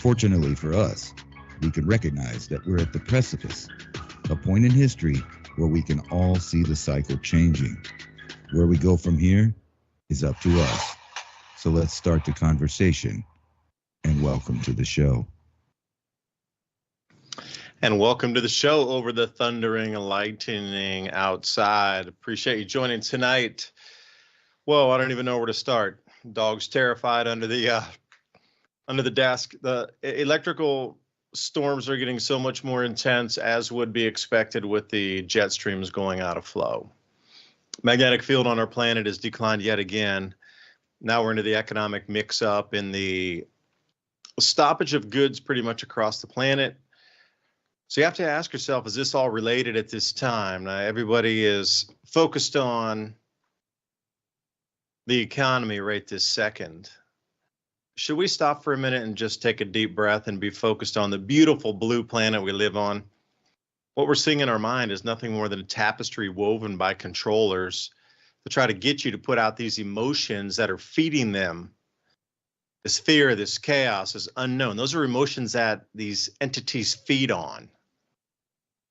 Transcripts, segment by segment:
Fortunately for us, we can recognize that we're at the precipice, a point in history where we can all see the cycle changing. Where we go from here is up to us. So let's start the conversation, and welcome to the show. And welcome to the show over the thundering lightning outside. Appreciate you joining tonight. Whoa, I don't even know where to start. Dog's terrified under the desk. The electrical storms are getting so much more intense, as would be expected with the jet streams going out of flow. Magnetic field on our planet has declined yet again. Now we're into the economic mix-up and the stoppage of goods pretty much across the planet. So you have to ask yourself, is this all related at this time? Now, everybody is focused on the economy right this second. Should we stop for a minute and just take a deep breath and be focused on the beautiful blue planet we live on? What we're seeing in our mind is nothing more than a tapestry woven by controllers to try to get you to put out these emotions that are feeding them. This fear, this chaos, this unknown. Those are emotions that these entities feed on.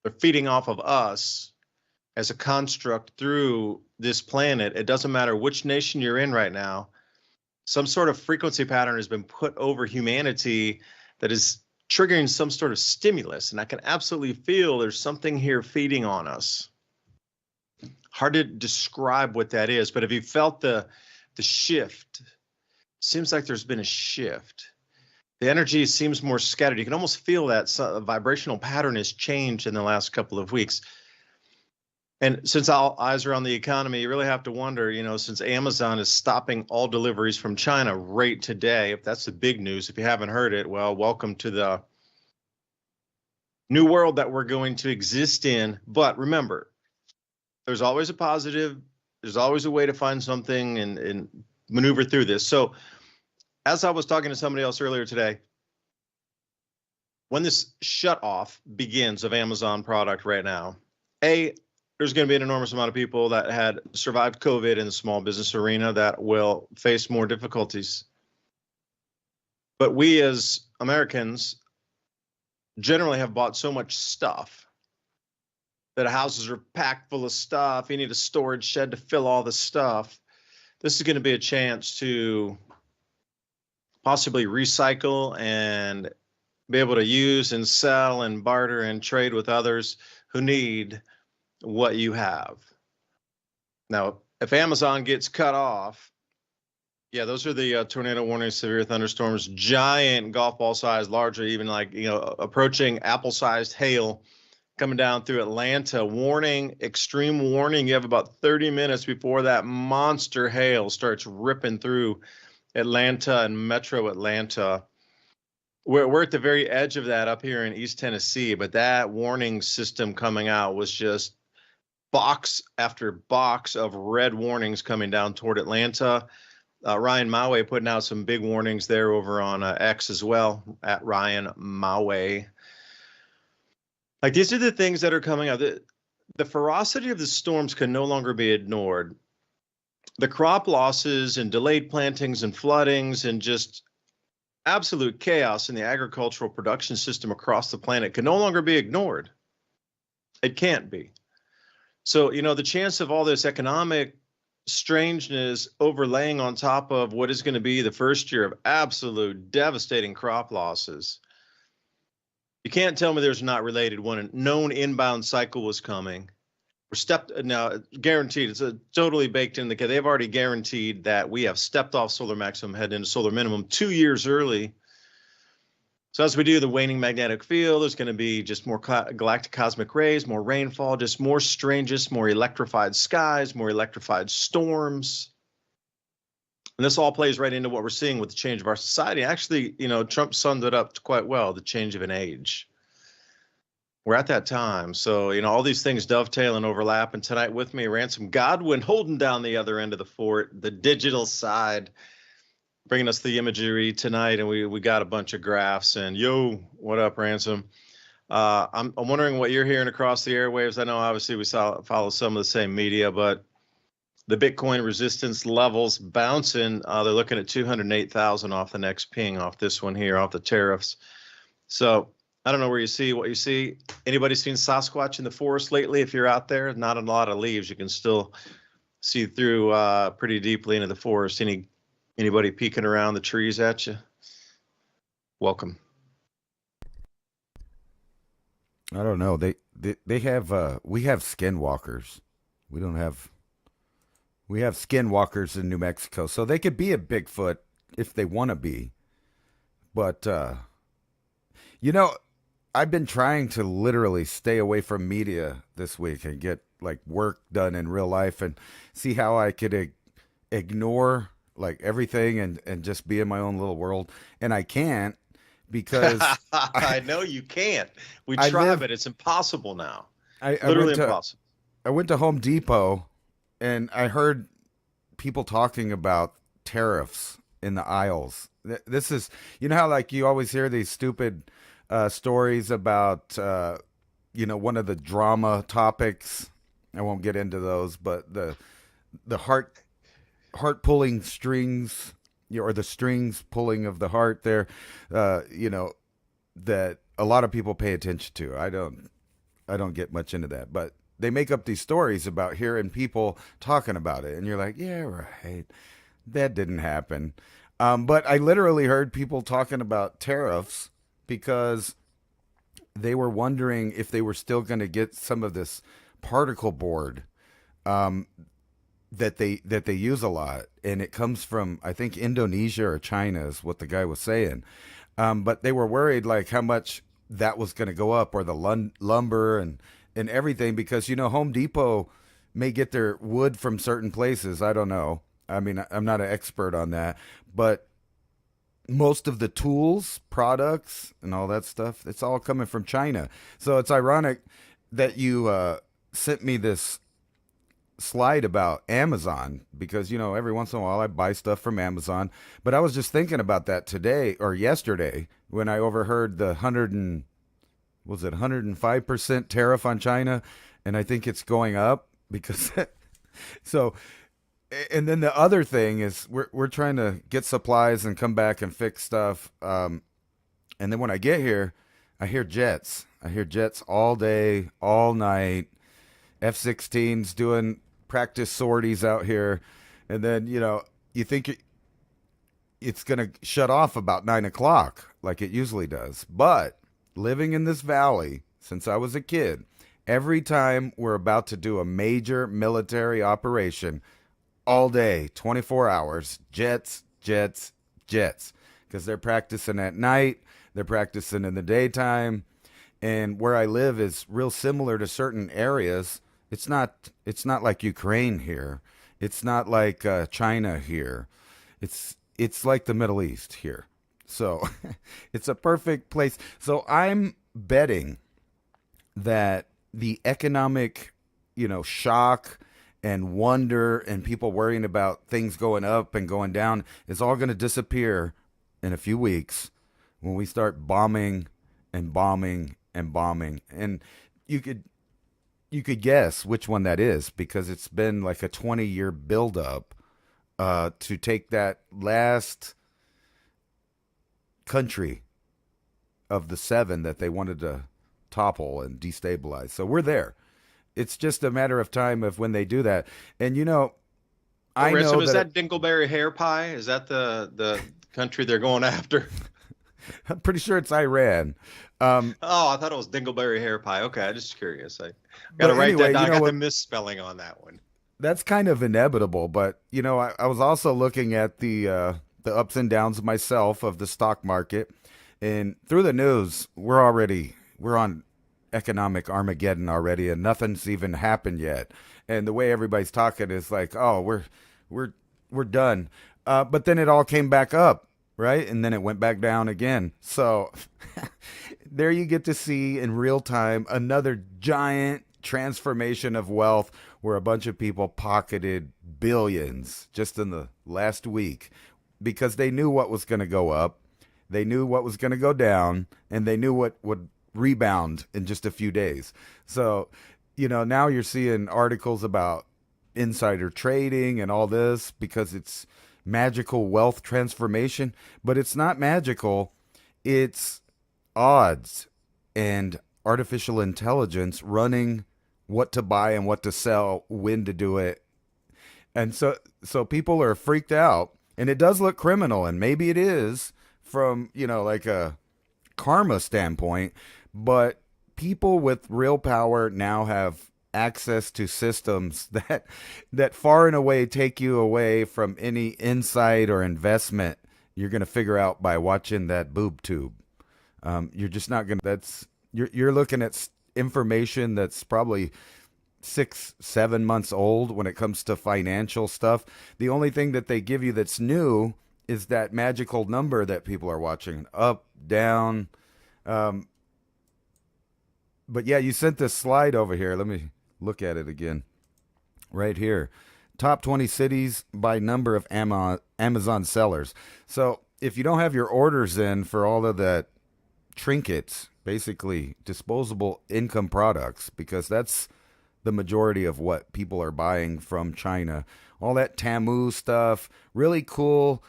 They're feeding off of us as a construct through this planet. It doesn't matter which nation you're in right now. Some sort of frequency pattern has been put over humanity that is triggering some sort of stimulus. And I can absolutely feel there's something here feeding on us. Hard to describe what that is, but have you felt the shift? Seems like there's been a shift. The energy seems more scattered. You can almost feel that vibrational pattern has changed in the last couple of weeks. And since all eyes are on the economy, you really have to wonder, since Amazon is stopping all deliveries from China right today, if that's the big news, if you haven't heard it, well, welcome to the new world that we're going to exist in. But remember, there's always a positive. There's always a way to find something and maneuver through this. So as I was talking to somebody else earlier today, when this shut off begins of Amazon product right now, there's going to be an enormous amount of people that had survived COVID in the small business arena that will face more difficulties. But we as Americans generally have bought so much stuff that houses are packed full of stuff. You need a storage shed to fill all the stuff. This is going to be a chance to possibly recycle and be able to use and sell and barter and trade with others who need what you have. Now, if Amazon gets cut off, yeah, those are the tornado warnings, severe thunderstorms, giant golf ball size, larger, even approaching apple-sized hail coming down through Atlanta. Warning, extreme warning. You have about 30 minutes before that monster hail starts ripping through Atlanta and metro Atlanta. We're at the very edge of that up here in East Tennessee, but that warning system coming out was just box after box of red warnings coming down toward Atlanta. Ryan Maue putting out some big warnings there over on X as well, at Ryan Maue. Like, these are the things that are coming out. The ferocity of the storms can no longer be ignored. The crop losses and delayed plantings and floodings and just absolute chaos in the agricultural production system across the planet can no longer be ignored. It can't be. So, the chance of all this economic strangeness overlaying on top of what is going to be the first year of absolute devastating crop losses. You can't tell me there's not related when a known inbound cycle was coming. Now, guaranteed, it's totally baked in they've already guaranteed that we have stepped off solar maximum, heading into solar minimum 2 years early. So as we do the waning magnetic field, there's going to be just more galactic cosmic rays, more rainfall, just more strangest, more electrified skies, more electrified storms. And this all plays right into what we're seeing with the change of our society. Actually, Trump summed it up quite well, the change of an age. We're at that time. So, all these things dovetail and overlap. And tonight with me, Ransom Godwin, holding down the other end of the fort, the digital side, bringing us the imagery tonight. And we got a bunch of graphs. And yo, what up, Ransom? I'm wondering what you're hearing across the airwaves. I know obviously we follow some of the same media, but The Bitcoin resistance levels bouncing. They're looking at 208,000 off the next ping off this one here, off the tariffs. So I don't know where you see what you see. Anybody seen Sasquatch in the forest lately? If you're out there, not a lot of leaves. You can still see through pretty deeply into the forest. Anybody peeking around the trees at you? Welcome. I don't know. They have we have skinwalkers. We don't have we have skinwalkers in New Mexico, so they could be a Bigfoot if they want to be. But you know, I've been trying to literally stay away from media this week and get like work done in real life and see how I could ignore like everything and just be in my own little world. And I can't because I I know you can't. We I try, live but it's impossible now. I Literally went to impossible. Home Depot and I heard people talking about tariffs in the aisles. This is, you know how like you always hear these stupid stories about, one of the drama topics. I won't get into those, but the heart pulling strings, or the strings pulling of the heart there, that a lot of people pay attention to. I don't get much into that, but they make up these stories about hearing people talking about it, and you're like, yeah, right, that didn't happen. But I literally heard people talking about tariffs because they were wondering if they were still going to get some of this particle board um, that they use a lot, and it comes from I think Indonesia or China is what the guy was saying. But they were worried like how much that was going to go up, or the lumber and everything, because Home Depot may get their wood from certain places. I don't know. I mean, I'm not an expert on that, but most of the tools, products, and all that stuff, it's all coming from China. So it's ironic that you sent me this slide about Amazon because every once in a while I buy stuff from Amazon. But I was just thinking about that today or yesterday when I overheard the 105% tariff on China, and I think it's going up because so. And then the other thing is we're trying to get supplies and come back and fix stuff. And then when I get here, I hear jets. I hear jets all day, all night. F-16s doing practice sorties out here, and then you think it's gonna shut off about 9 o'clock like it usually does. But living in this valley since I was a kid, every time we're about to do a major military operation, all day, 24 hours, jets, jets, jets, because they're practicing at night, they're practicing in the daytime, and where I live is real similar to certain areas. It's not like Ukraine here. It's not like China here. It's like the Middle East here. So it's a perfect place. So I'm betting that the economic, shock and wonder and people worrying about things going up and going down is all going to disappear in a few weeks when we start bombing and bombing and bombing. And you could guess which one that is because it's been like a 20-year buildup to take that last country of the seven that they wanted to topple and destabilize. So we're there. It's just a matter of time of when they do that. And I know Ransom, is that that Dingleberry hair pie? Is that the country they're going after? I'm pretty sure it's Iran. Oh, I thought it was Dingleberry hair pie. Okay, I'm just curious. I got to But write that anyway, down. you I know got the what? misspelling on that one. That's kind of inevitable. But I was also looking at the ups and downs myself of the stock market, and through the news, we're on economic Armageddon already, and nothing's even happened yet. And the way everybody's talking is like, oh, we're done. But then it all came back up, right? And then it went back down again. So there you get to see in real time another giant transformation of wealth where a bunch of people pocketed billions just in the last week because they knew what was going to go up, they knew what was going to go down, and they knew what would rebound in just a few days. So, now you're seeing articles about insider trading and all this because it's magical wealth transformation, but it's not magical. It's odds and artificial intelligence running what to buy and what to sell, when to do it. And so people are freaked out, and it does look criminal, and maybe it is from, like a karma standpoint, but people with real power now have access to systems that far and away take you away from any insight or investment you're going to figure out by watching that boob tube. You're just not going to, you're looking at information that's probably 6-7 months old when it comes to financial stuff. The only thing that they give you that's new is that magical number that people are watching, up, down. But yeah, you sent this slide over here. Let me look at it again. Right here. Top 20 cities by number of Amazon sellers. So if you don't have your orders in for all of that trinkets, basically disposable income products, because that's the majority of what people are buying from China. All that Tamu stuff, really cool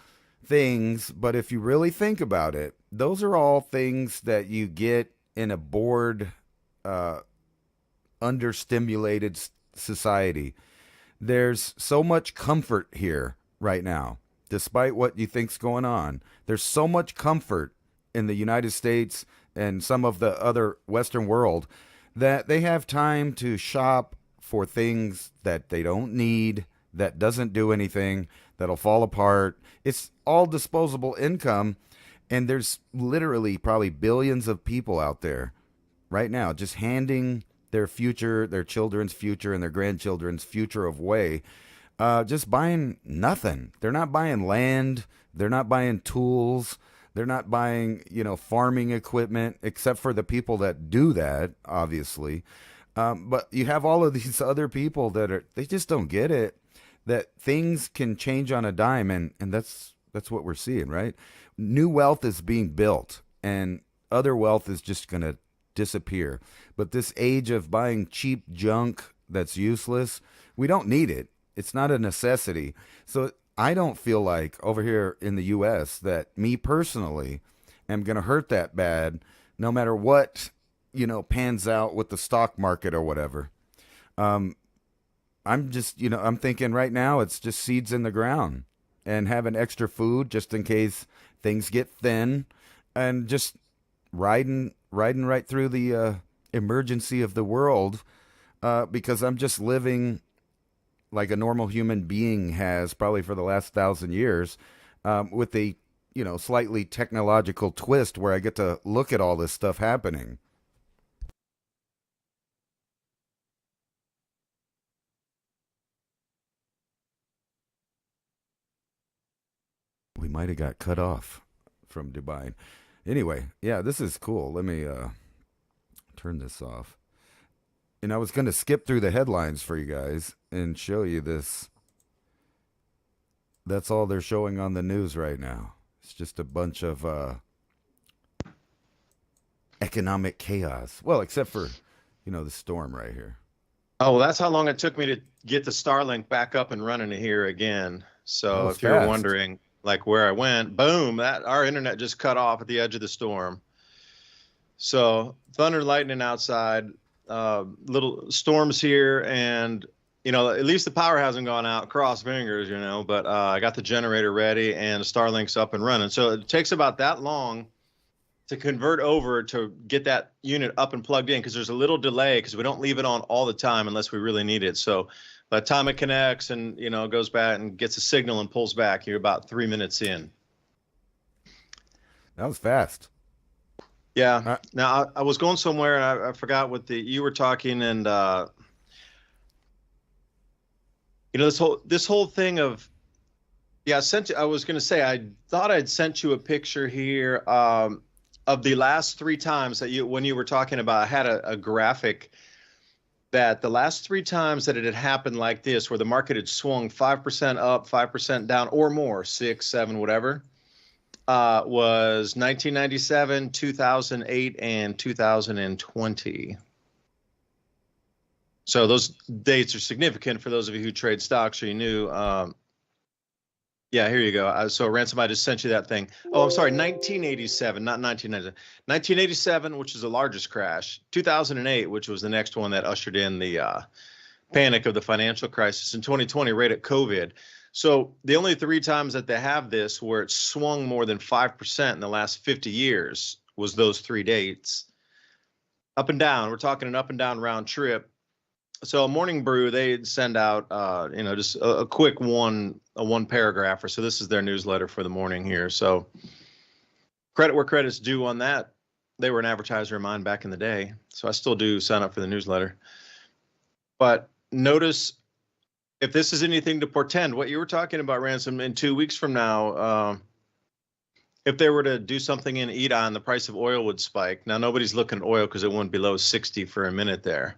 things. But if you really think about it, those are all things that you get in a bored, understimulated society. There's so much comfort here right now, despite what you think's going on. There's so much comfort in the United States and some of the other Western world that they have time to shop for things that they don't need, that doesn't do anything, that'll fall apart. It's all disposable income, and there's literally probably billions of people out there right now just handing their future, their children's future, and their grandchildren's future away, just buying nothing. They're not buying land. They're not buying tools. They're not buying, farming equipment, except for the people that do that, obviously. But you have all of these other people they just don't get it, that things can change on a dime, and that's what we're seeing, right? New wealth is being built, and other wealth is just going to disappear. But this age of buying cheap junk that's useless, we don't need it. It's not a necessity. So I don't feel like over here in the U.S. that me personally am going to hurt that bad, no matter what, pans out with the stock market or whatever. I'm just, I'm thinking right now it's just seeds in the ground and having extra food just in case things get thin, and just riding right through the emergency of the world, because I'm just living like a normal human being has probably for the last 1,000 years, with a slightly technological twist where I get to look at all this stuff happening. We might have got cut off from Dubai. Anyway, yeah, this is cool. Let me turn this off. And I was going to skip through the headlines for you guys and show you this. That's all they're showing on the news right now. It's just a bunch of economic chaos. Well, except for, the storm right here. Oh, well, that's how long it took me to get the Starlink back up and running here again. So if you're fast. wondering like where I went, boom, our internet just cut off at the edge of the storm. So thunder and lightning outside, little storms here, and at least the power hasn't gone out. Cross fingers, but I got the generator ready and Starlink's up and running. So it takes about that long to convert over to get that unit up and plugged in, because there's a little delay because we don't leave it on all the time unless we really need it. So by the time it connects and goes back and gets a signal and pulls back, you're about 3 minutes in. That was fast. Yeah. Now I was going somewhere and I forgot what you were talking, and this whole thing of, yeah, I was going to say, I thought I'd sent you a picture here of the last 3 times that when you were talking about, I had a graphic that the last 3 times that it had happened like this, where the market had swung 5% up, 5% down or more, 6, 7, whatever, was 1997, 2008, and 2020. So those dates are significant for those of you who trade stocks or you knew. Yeah, here you go. So Ransom, I just sent you that thing. Oh, I'm sorry, 1987, not 1990. 1987, which is the largest crash. 2008, which was the next one that ushered in the panic of the financial crisis. In 2020, right at COVID. So the only three times that they have this where it swung more than 5% in the last 50 years was those three dates. Up and down, we're talking an up and down round trip. So Morning Brew, they send out, just a quick one paragraph or so. This is their newsletter for the morning here. So credit where credit's due on that. They were an advertiser of mine back in the day, so I still do sign up for the newsletter. But notice, if this is anything to portend, what you were talking about, Ransom, in 2 weeks from now, if they were to do something in Iran, the price of oil would spike. Now, nobody's looking at oil because it went below 60 for a minute there.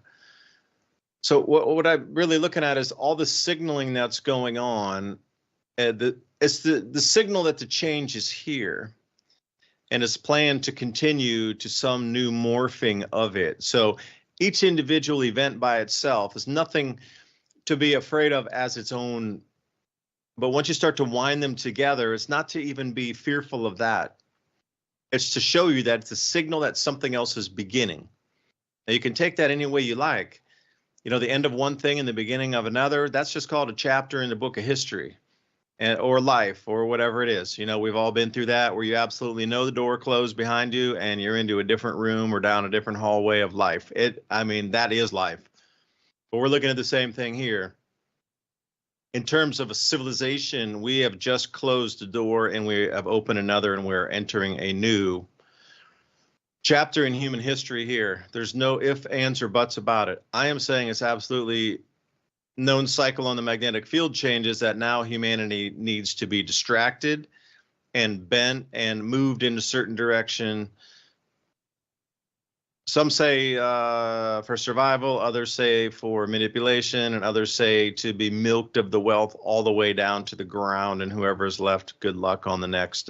So what I'm really looking at is all the signaling that's going on. It's the signal that the change is here, and it's planned to continue to some new morphing of it. So each individual event by itself is nothing to be afraid of as its own. But once you start to wind them together, it's not to even be fearful of that. It's to show you that it's a signal that something else is beginning. Now you can take that any way you like. The end of one thing and the beginning of another, that's just called a chapter in the book of history or life or whatever it is. We've all been through that where you absolutely know the door closed behind you and you're into a different room or down a different hallway of life. That is life. But we're looking at the same thing here. In terms of a civilization, we have just closed the door and we have opened another, and we're entering a new chapter in human history here. There's no ifs, ands, or buts about it. I am saying it's absolutely known cycle on the magnetic field changes that now humanity needs to be distracted and bent and moved in a certain direction. Some say for survival, others say for manipulation, and others say to be milked of the wealth all the way down to the ground, and whoever's left, good luck on the next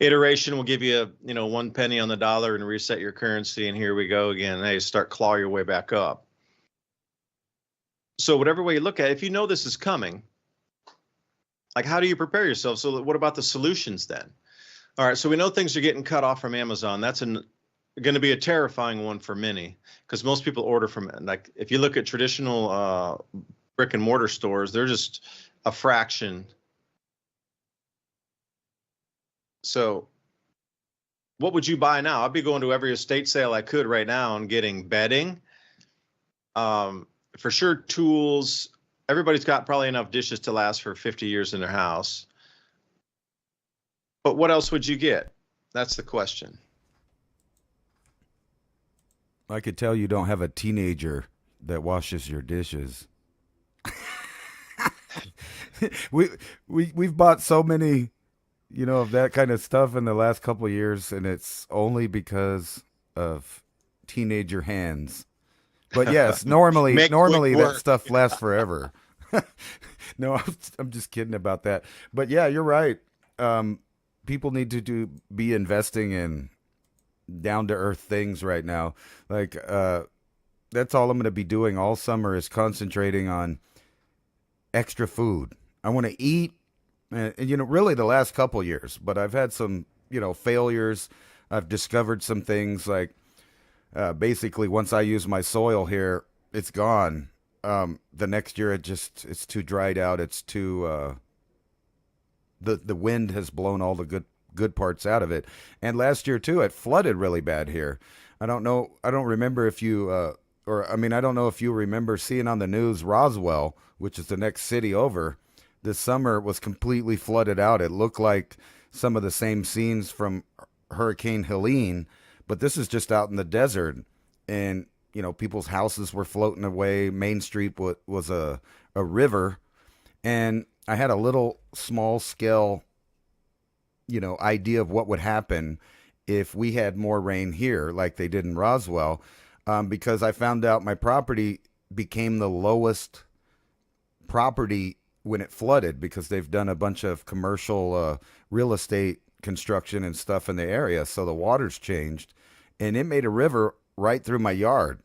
iteration. Will give you 1 penny on the dollar and reset your currency, and here we go again. Hey, start claw your way back up. So whatever way you look at it, if you know this is coming, like, how do you prepare yourself? So what about the solutions then? All right, so we know things are getting cut off from Amazon. That's going to be a terrifying one for many, because most people order from, like, if you look at traditional brick and mortar stores, they're just a fraction. So what would you buy now? I'd be going to every estate sale I could right now and getting bedding, for sure tools. Everybody's got probably enough dishes to last for 50 years in their house. But what else would you get? That's the question. I could tell you don't have a teenager that washes your dishes. We've bought so many of that kind of stuff in the last couple of years, and it's only because of teenager hands. But yes, normally that stuff lasts forever. No, I'm just kidding about that. But yeah, you're right. People need to be investing in down to earth things right now. Like that's all I'm going to be doing all summer, is concentrating on extra food. I want to eat. And really the last couple years, but I've had some, failures. I've discovered some things like, basically once I use my soil here, it's gone. The next year it's too dried out. It's too, the wind has blown all the good parts out of it. And last year too, it flooded really bad here. I don't remember if you, I don't know if you remember seeing on the news, Roswell, which is the next city over, this summer was completely flooded out. It looked like some of the same scenes from Hurricane Helene, but this is just out in the desert. And, people's houses were floating away. Main Street was a river. And I had a little small scale, idea of what would happen if we had more rain here like they did in Roswell, because I found out my property became the lowest property when it flooded, because they've done a bunch of commercial real estate construction and stuff in the area. So the water's changed, and it made a river right through my yard.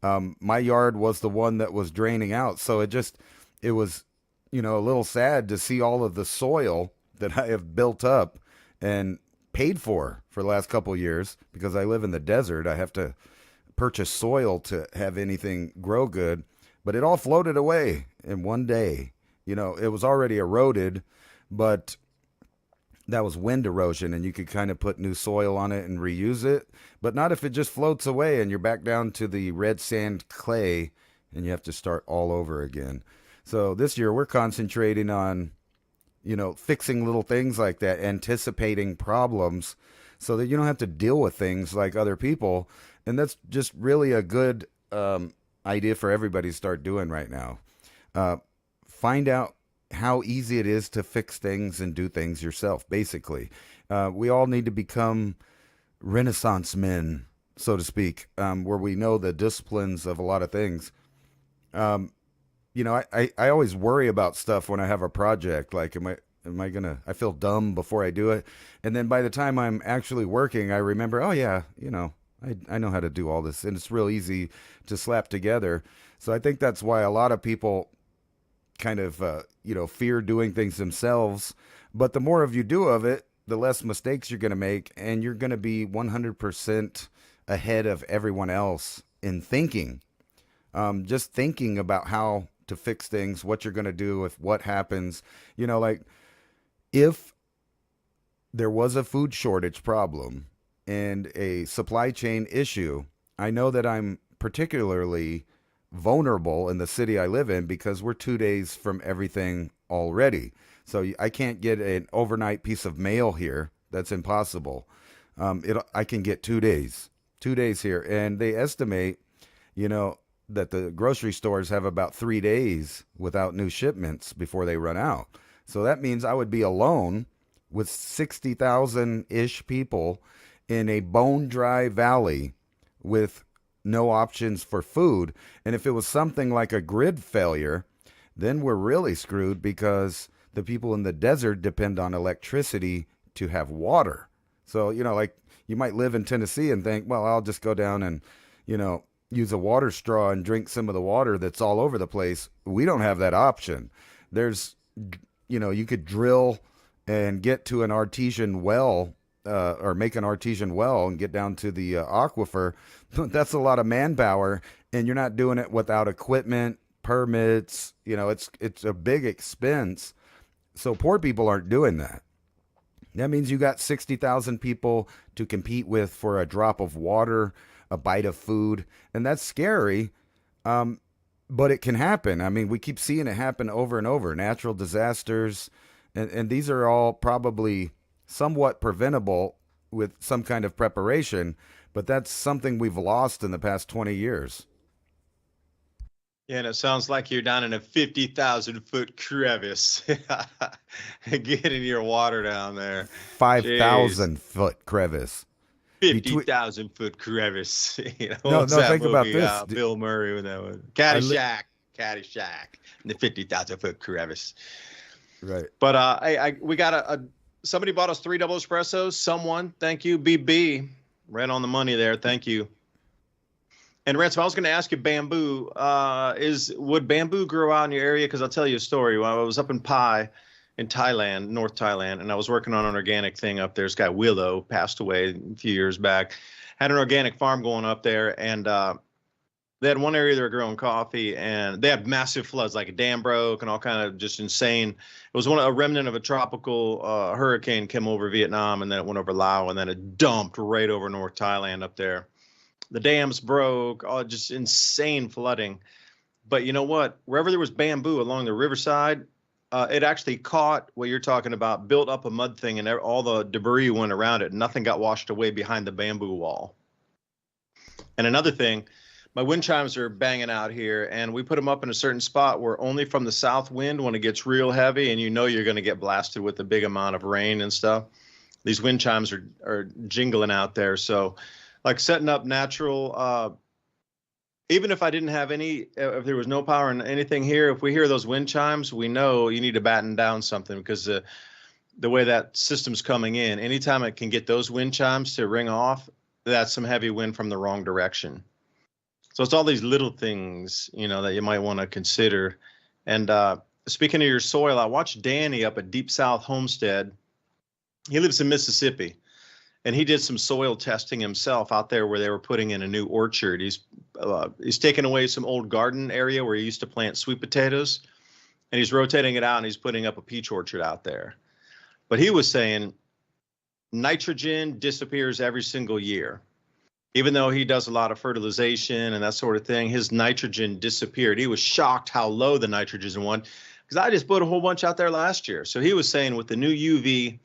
My yard was the one that was draining out. So it was, a little sad to see all of the soil that I have built up and paid for the last couple of years because I live in the desert. I have to purchase soil to have anything grow good, but it all floated away in one day. It was already eroded, but that was wind erosion, and you could kind of put new soil on it and reuse it, but not if it just floats away and you're back down to the red sand clay and you have to start all over again. So this year we're concentrating on, fixing little things like that, anticipating problems so that you don't have to deal with things like other people. And that's just really a good idea for everybody to start doing right now. Find out how easy it is to fix things and do things yourself, basically. We all need to become Renaissance men, so to speak, where we know the disciplines of a lot of things. I always worry about stuff when I have a project. Like, am I gonna, I feel dumb before I do it. And then by the time I'm actually working, I remember, oh yeah, I know how to do all this, and it's real easy to slap together. So I think that's why a lot of people kind of, fear doing things themselves. But the more of you do of it, the less mistakes you're going to make, and you're going to be 100% ahead of everyone else in thinking. Just thinking about how to fix things, what you're going to do if what happens. Like if there was a food shortage problem and a supply chain issue, I know that I'm particularly vulnerable in the city I live in because we're 2 days from everything already. So I can't get an overnight piece of mail here. That's impossible. I can get 2 days, 2 days here. And they estimate, that the grocery stores have about 3 days without new shipments before they run out. So that means I would be alone with 60,000-ish people in a bone dry valley with no options for food. And if it was something like a grid failure, then we're really screwed because the people in the desert depend on electricity to have water. So, like you might live in Tennessee and think, well, I'll just go down and, use a water straw and drink some of the water that's all over the place. We don't have that option. There's, you could drill and get to an artesian well, or make an artesian well and get down to the aquifer. That's a lot of manpower, and you're not doing it without equipment, permits. It's a big expense. So poor people aren't doing that. That means you got 60,000 people to compete with for a drop of water, a bite of food, and that's scary. But it can happen. I mean, we keep seeing it happen over and over. Natural disasters, and these are all probably somewhat preventable with some kind of preparation, but that's something we've lost in the past 20 years. Yeah, and it sounds like you're down in a 50,000-foot crevice getting your water down there. 5,000-foot crevice. 50,000-foot crevice. No, think about this. Bill Murray with that one. Caddyshack, and the 50,000-foot crevice. Right. But we got somebody bought us 3 double espressos. Someone, thank you, BB, right on the money there. Thank you. And Ransom, I was going to ask you, bamboo. Would bamboo grow out in your area? Because I'll tell you a story. When I was up in Pai, in Thailand, North Thailand, and I was working on an organic thing up there. This guy Willow passed away a few years back. Had an organic farm going up there, and they had one area they were growing coffee, and they had massive floods, like a dam broke and all kind of just insane. It was a remnant of a tropical hurricane came over Vietnam, and then it went over Laos, and then it dumped right over North Thailand up there. The dams broke, just insane flooding. But you know what? Wherever there was bamboo along the riverside, it actually caught what you're talking about, built up a mud thing, and all the debris went around it. Nothing got washed away behind the bamboo wall. And another thing, my wind chimes are banging out here, and we put them up in a certain spot where only from the south wind, when it gets real heavy, and you're going to get blasted with a big amount of rain and stuff, these wind chimes are jingling out there. So like setting up natural, even if I didn't have if there was no power and anything here, if we hear those wind chimes, we know you need to batten down something, because the way that system's coming in, anytime it can get those wind chimes to ring off, that's some heavy wind from the wrong direction. So it's all these little things, that you might want to consider. And speaking of your soil, I watched Danny up at Deep South Homestead. He lives in Mississippi, and he did some soil testing himself out there where they were putting in a new orchard. He's taken away some old garden area where he used to plant sweet potatoes, and he's rotating it out, and he's putting up a peach orchard out there. But he was saying nitrogen disappears every single year. Even though he does a lot of fertilization and that sort of thing, his nitrogen disappeared. He was shocked how low the nitrogen was, because I just put a whole bunch out there last year. So he was saying with the new UV,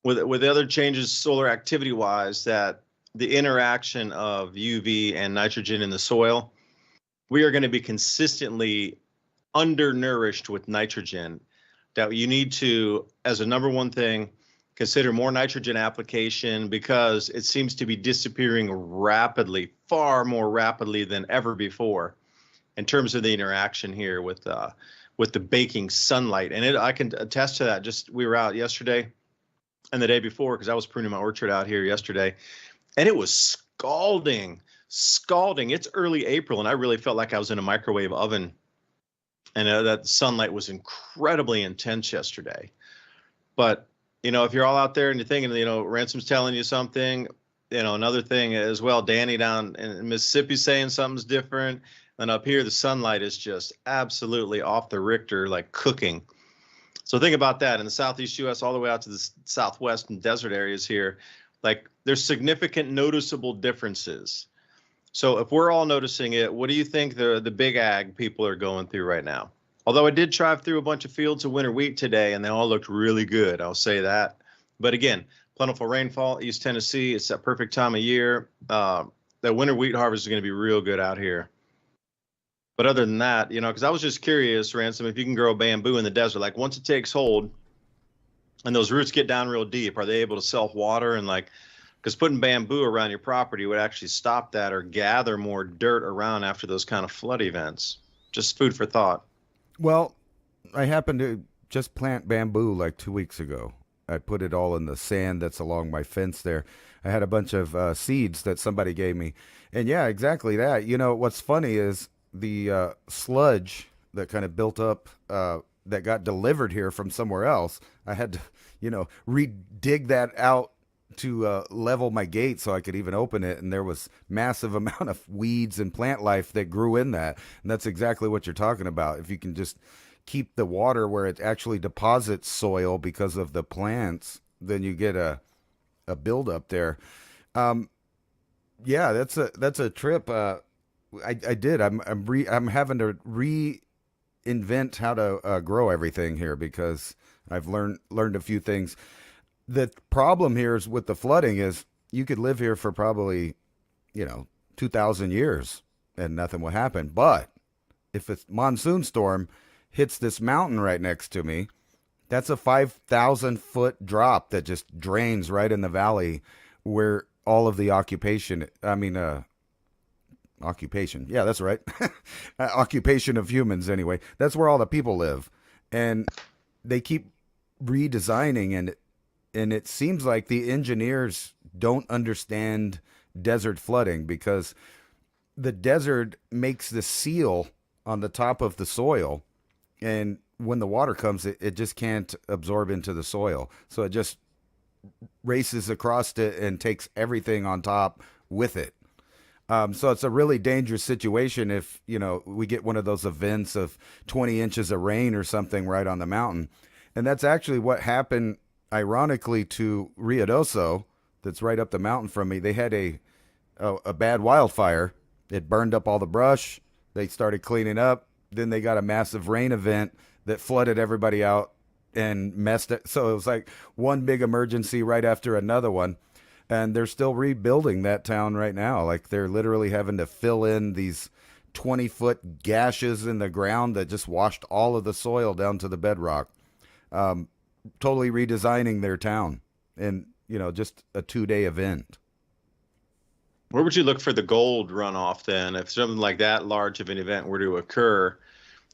with the other changes solar activity wise, that the interaction of UV and nitrogen in the soil, we are going to be consistently undernourished with nitrogen. That you need to, as a number one thing, consider more nitrogen application, because it seems to be disappearing rapidly, far more rapidly than ever before, in terms of the interaction here with the baking sunlight. And I can attest to that. Just we were out yesterday and the day before, because I was pruning my orchard out here yesterday, and it was scalding. It's early April, and I really felt like I was in a microwave oven. And that sunlight was incredibly intense yesterday. But if you're all out there and you're thinking, Ransom's telling you something, another thing as well, Danny down in Mississippi saying something's different. And up here, the sunlight is just absolutely off the Richter, like cooking. So think about that in the Southeast U.S. all the way out to the Southwest and desert areas here. Like, there's significant noticeable differences. So if we're all noticing it, what do you think the big ag people are going through right now? Although I did drive through a bunch of fields of winter wheat today, and they all looked really good. I'll say that. But again, plentiful rainfall, East Tennessee, it's that perfect time of year. That winter wheat harvest is going to be real good out here. But other than that, because I was just curious, Ransom, if you can grow bamboo in the desert, like once it takes hold and those roots get down real deep, are they able to self-water? And because putting bamboo around your property would actually stop that or gather more dirt around after those kind of flood events. Just food for thought. Well, I happened to just plant bamboo like 2 weeks ago. I put it all in the sand that's along my fence there. I had a bunch of seeds that somebody gave me. And yeah, exactly that. What's funny is the sludge that kind of built up that got delivered here from somewhere else. I had to, re-dig that out to level my gate so I could even open it, and there was massive amount of weeds and plant life that grew in that. And that's exactly what you're talking about. If you can just keep the water where it actually deposits soil because of the plants, then you get a buildup there. Yeah, that's a trip. I did. I'm having to reinvent how to grow everything here, because I've learned a few things. The problem here is with the flooding is you could live here for probably, 2,000 years and nothing will happen. But if a monsoon storm hits this mountain right next to me, that's a 5,000-foot drop that just drains right in the valley where all of the occupation, yeah, that's right. Occupation of humans, anyway. That's where all the people live. And they keep redesigning, and it seems like the engineers don't understand desert flooding, because the desert makes the seal on the top of the soil, and when the water comes, it just can't absorb into the soil. So it just races across it and takes everything on top with it. So it's a really dangerous situation if, we get one of those events of 20 inches of rain or something right on the mountain. And that's actually what happened, ironically, to Ruidoso, that's right up the mountain from me. They had a bad wildfire. It burned up all the brush. They started cleaning up. Then they got a massive rain event that flooded everybody out and messed it. So it was like one big emergency right after another one. And they're still rebuilding that town right now. Like, they're literally having to fill in these 20-foot gashes in the ground that just washed all of the soil down to the bedrock. Totally redesigning their town. And, just a 2-day event. Where would you look for the gold runoff then, if something like that large of an event were to occur?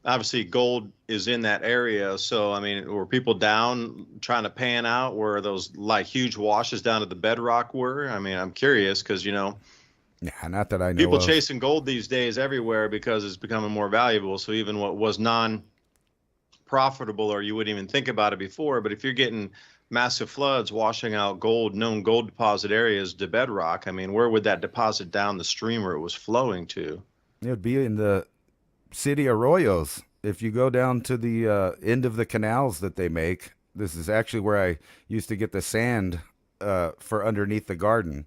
Obviously, gold is in that area. So, were people down trying to pan out where those like huge washes down to the bedrock were? I'm curious because, No, Yeah, not that I know People of. chasing gold these days everywhere because it's becoming more valuable. So even what was non-profitable, or you wouldn't even think about it before, but if you're getting massive floods washing out gold, known gold deposit areas to bedrock, I mean, where would that deposit down the stream where it was flowing to? It would be in the city arroyos. If you go down to the end of the canals that they make, this is actually where I used to get the sand for underneath the garden.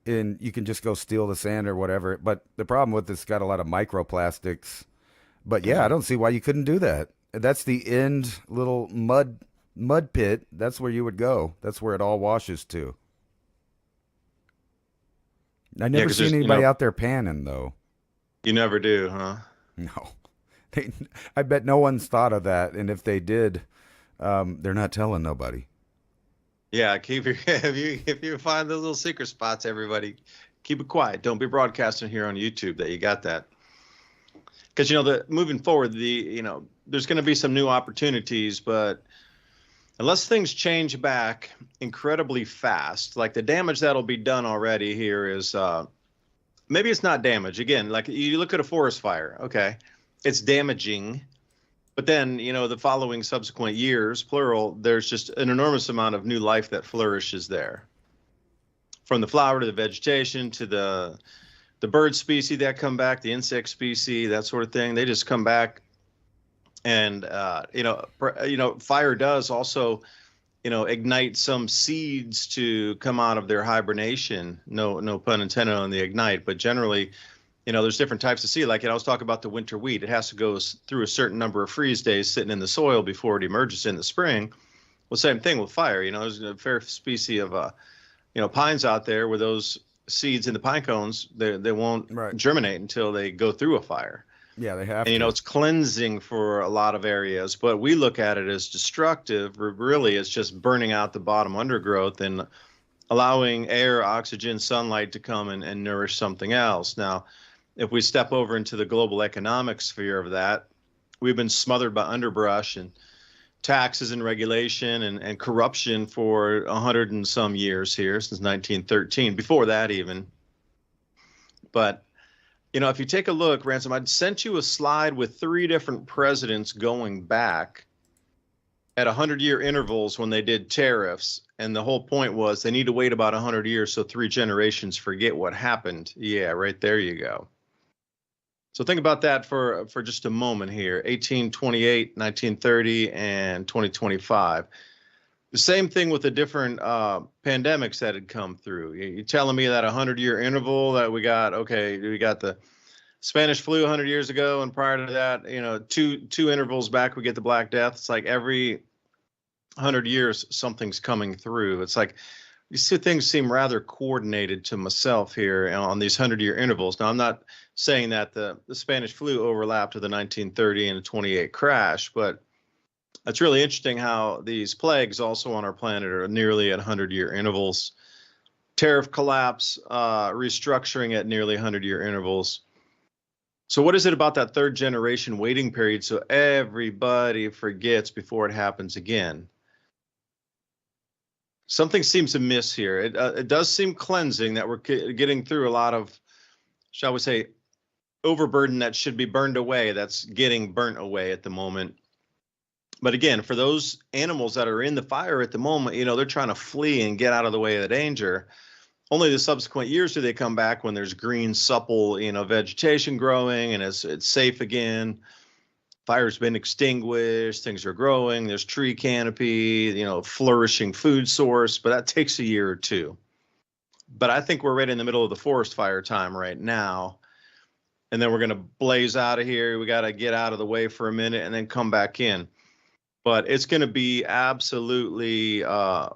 And you can just go steal the sand or whatever. But the problem with it's got a lot of microplastics. But yeah, I don't see why you couldn't do that. That's the end little mud pit. That's where you would go. That's where it all washes to. I Yeah, never because seen there's, anybody out there panning though. you never do, huh? No, I bet no one's thought of that. And if they did, they're not telling nobody. Yeah, keep your if you find those little secret spots, everybody, keep it quiet. Don't be broadcasting here on YouTube that you got that. Because the moving forward, there's going to be some new opportunities, but unless things change back incredibly fast, like the damage that'll be done already here is maybe it's not damage. Again, like you look at a forest fire, okay, it's damaging. But then, the following subsequent years, plural, there's just an enormous amount of new life that flourishes there. From the flower to the vegetation to the bird species that come back, the insect species, that sort of thing, they just come back. And, fire does also, ignite some seeds to come out of their hibernation. No pun intended on the ignite, but generally, there's different types of seed. Like, I was talking about the winter wheat. It has to go through a certain number of freeze days sitting in the soil before it emerges in the spring. Well, same thing with fire. There's a fair species of, pines out there where those seeds in the pine cones, they won't germinate until they go through a fire. Yeah, they have and, to. It's cleansing for a lot of areas, but we look at it as destructive. Really, it's just burning out the bottom undergrowth and allowing air, oxygen, sunlight to come and nourish something else. Now, if we step over into the global economic sphere of that, we've been smothered by underbrush and taxes and regulation and corruption for 100 and some years here since 1913, before that even. But, if you take a look, Ransom, I'd sent you a slide with 3 different presidents going back at 100-year intervals when they did tariffs. And the whole point was they need to wait about 100 years so 3 generations forget what happened. Yeah, right there you go. So think about that for just a moment here. 1828, 1930, and 2025. The same thing with the different pandemics that had come through. You're telling me that 100-year interval that we got the Spanish flu 100 years ago, and prior to that, two intervals back, we get the Black Death. It's like every 100 years, something's coming through. It's like these 2 things seem rather coordinated to myself here on these 100-year intervals. Now, I'm not saying that the Spanish flu overlapped to the 1930 and the 28 crash, but it's really interesting how these plagues also on our planet are nearly at 100-year intervals. Tariff collapse, restructuring at nearly 100-year intervals. So what is it about that 3rd generation waiting period so everybody forgets before it happens again? Something seems amiss here. It does seem cleansing that we're getting through a lot of, shall we say, overburden that should be burned away, that's getting burnt away at the moment. But again, for those animals that are in the fire at the moment, they're trying to flee and get out of the way of the danger. Only the subsequent years do they come back when there's green, supple, vegetation growing and it's safe again. Fire's been extinguished, things are growing, there's tree canopy, flourishing food source, but that takes a year or 2. But I think we're right in the middle of the forest fire time right now. And then we're going to blaze out of here. We got to get out of the way for a minute and then come back in. But it's going to be absolutely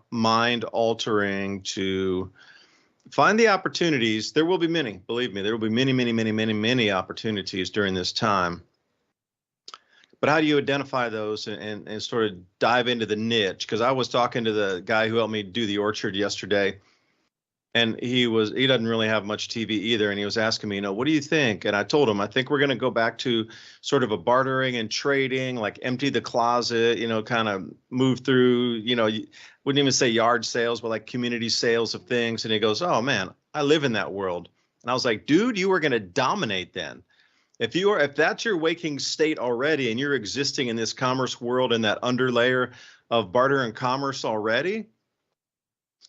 mind altering to find the opportunities. There will be many, believe me, there will be many opportunities during this time. But how do you identify those and sort of dive into the niche? Because I was talking to the guy who helped me do the orchard yesterday, and he doesn't really have much TV either. And he was asking me, what do you think? And I told him, I think we're going to go back to sort of a bartering and trading, like empty the closet, kind of move through, you wouldn't even say yard sales, but like community sales of things. And he goes, oh man, I live in that world. And I was like, dude, you are going to dominate then. If that's your waking state already and you're existing in this commerce world in that underlayer of barter and commerce already,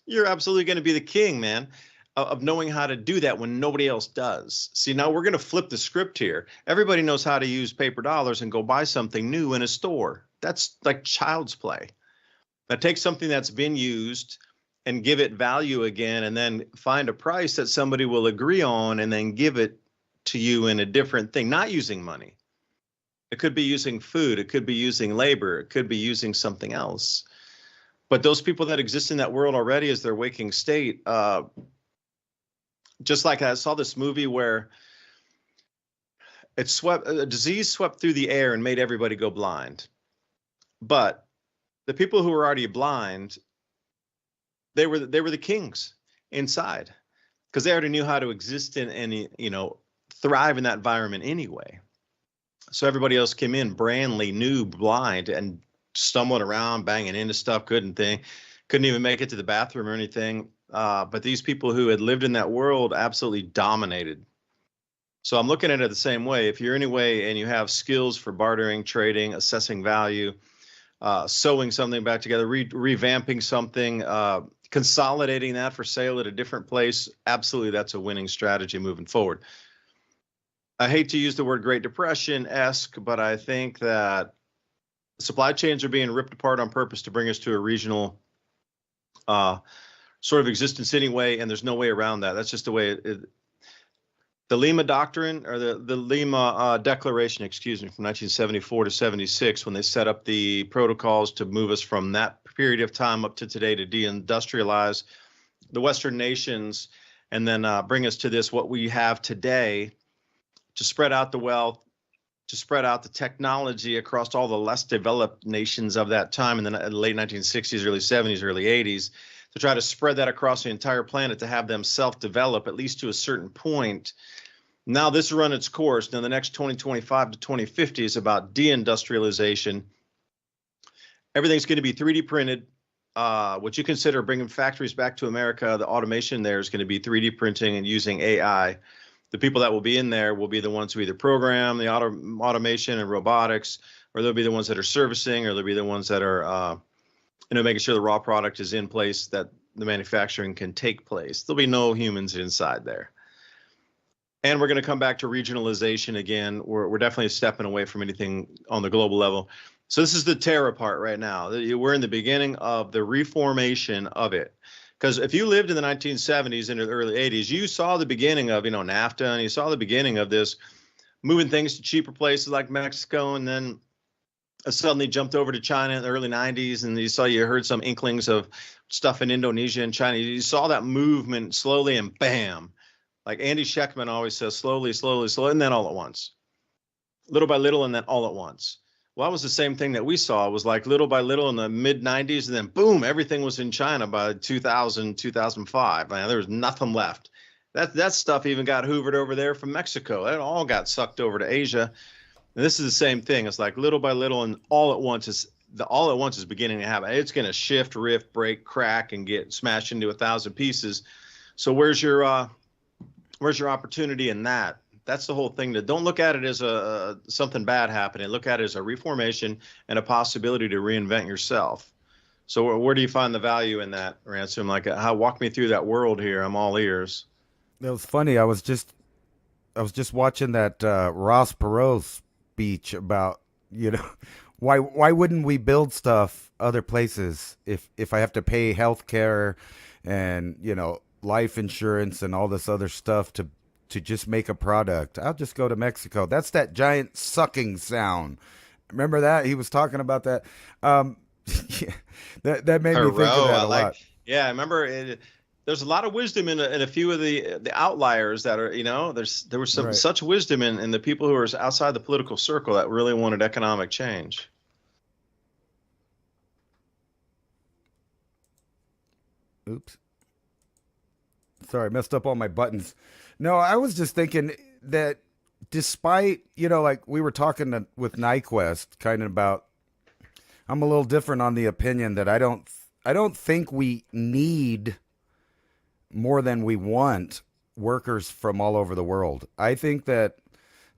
you're absolutely going to be the king, man, of knowing how to do that when nobody else does. See, now we're going to flip the script here. Everybody knows how to use paper dollars and go buy something new in a store. That's like child's play. Now take something that's been used and give it value again, and then find a price that somebody will agree on and then give it to you in a different thing, not using money. It could be using food. It could be using labor. It could be using something else. But those people that exist in that world already as their waking state, just like I saw this movie where a disease swept through the air and made everybody go blind. But the people who were already blind, they were the kings inside, because they already knew how to exist in and thrive in that environment anyway. So everybody else came in brandly new, blind, and stumbling around, banging into stuff, couldn't even make it to the bathroom or anything. But these people who had lived in that world absolutely dominated. So I'm looking at it the same way. If you're anyway and you have skills for bartering, trading, assessing value, sewing something back together, revamping something, consolidating that for sale at a different place, absolutely that's a winning strategy moving forward. I hate to use the word Great Depression-esque, but I think that supply chains are being ripped apart on purpose to bring us to a regional sort of existence anyway, and there's no way around that. That's just the way the Lima Doctrine, or the Lima Declaration, excuse me, from 1974 to 76, when they set up the protocols to move us from that period of time up to today to deindustrialize the Western nations, and then bring us to this, what we have today, to spread out the wealth, to spread out the technology across all the less developed nations of that time in the late 1960s, early 70s, early 80s, to try to spread that across the entire planet, to have them self-develop at least to a certain point. Now this has run its course. Now the next 2025 to 2050 is about deindustrialization. Everything's going to be 3D printed. What you consider bringing factories back to America, the automation there is going to be 3D printing and using AI. The people that will be in there will be the ones who either program the automation and robotics, or they'll be the ones that are servicing, or they'll be the ones that are making sure the raw product is in place, that the manufacturing can take place. There'll be no humans inside there. And we're going to come back to regionalization again. We're definitely stepping away from anything on the global level. So this is the terror part right now. We're in the beginning of the reformation of it. Because if you lived in the 1970s and the early 80s, you saw the beginning of, NAFTA, and you saw the beginning of this moving things to cheaper places like Mexico, and then suddenly jumped over to China in the early 90s, and you heard some inklings of stuff in Indonesia and China. You saw that movement slowly, and bam, like Andy Scheckman always says, slowly, slowly, slowly, and then all at once. Little by little, and then all at once. Well, that was the same thing that we saw. It was like little by little in the mid 90s, and then boom, everything was in China by 2000, 2005. Man, there was nothing left. That stuff even got hoovered over there from Mexico. It all got sucked over to Asia. And this is the same thing. It's like little by little, and all at once is beginning to happen. It's going to shift, rift, break, crack, and get smashed into 1,000 pieces. So where's your opportunity in that? That's the whole thing. Don't look at it as something bad happening. Look at it as a reformation and a possibility to reinvent yourself. So where do you find the value in that, Ransom? Like, walk me through that world here. I'm all ears. It was funny. I was just watching that Ross Perot speech about, why wouldn't we build stuff other places if I have to pay health care and life insurance and all this other stuff to just make a product? I'll just go to Mexico. That's that giant sucking sound. Remember that? He was talking about that. Yeah, that made me think of that a lot. Yeah, I remember there's a lot of wisdom in a few of the outliers that are, there was some such wisdom in the people who are outside the political circle that really wanted economic change. Oops. Sorry, messed up all my buttons. No, I was just thinking that despite, like we were talking with Nyquist kind of about, I'm a little different on the opinion that I don't think we need more than we want workers from all over the world. I think that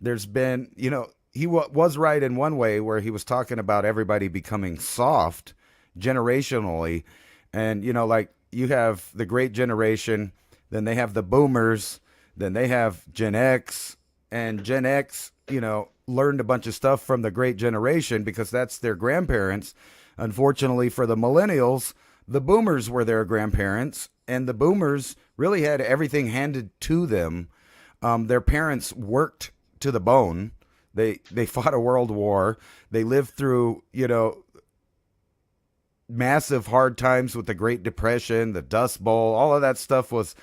there's been, he was right in one way where he was talking about everybody becoming soft generationally. And, like you have the great generation, then they have the boomers, then they have Gen X, and Gen X, learned a bunch of stuff from the great generation because that's their grandparents. Unfortunately for the millennials, the boomers were their grandparents, and the boomers really had everything handed to them. Their parents worked to the bone. They fought a world war. They lived through, massive hard times with the Great Depression, the Dust Bowl. All of that stuff was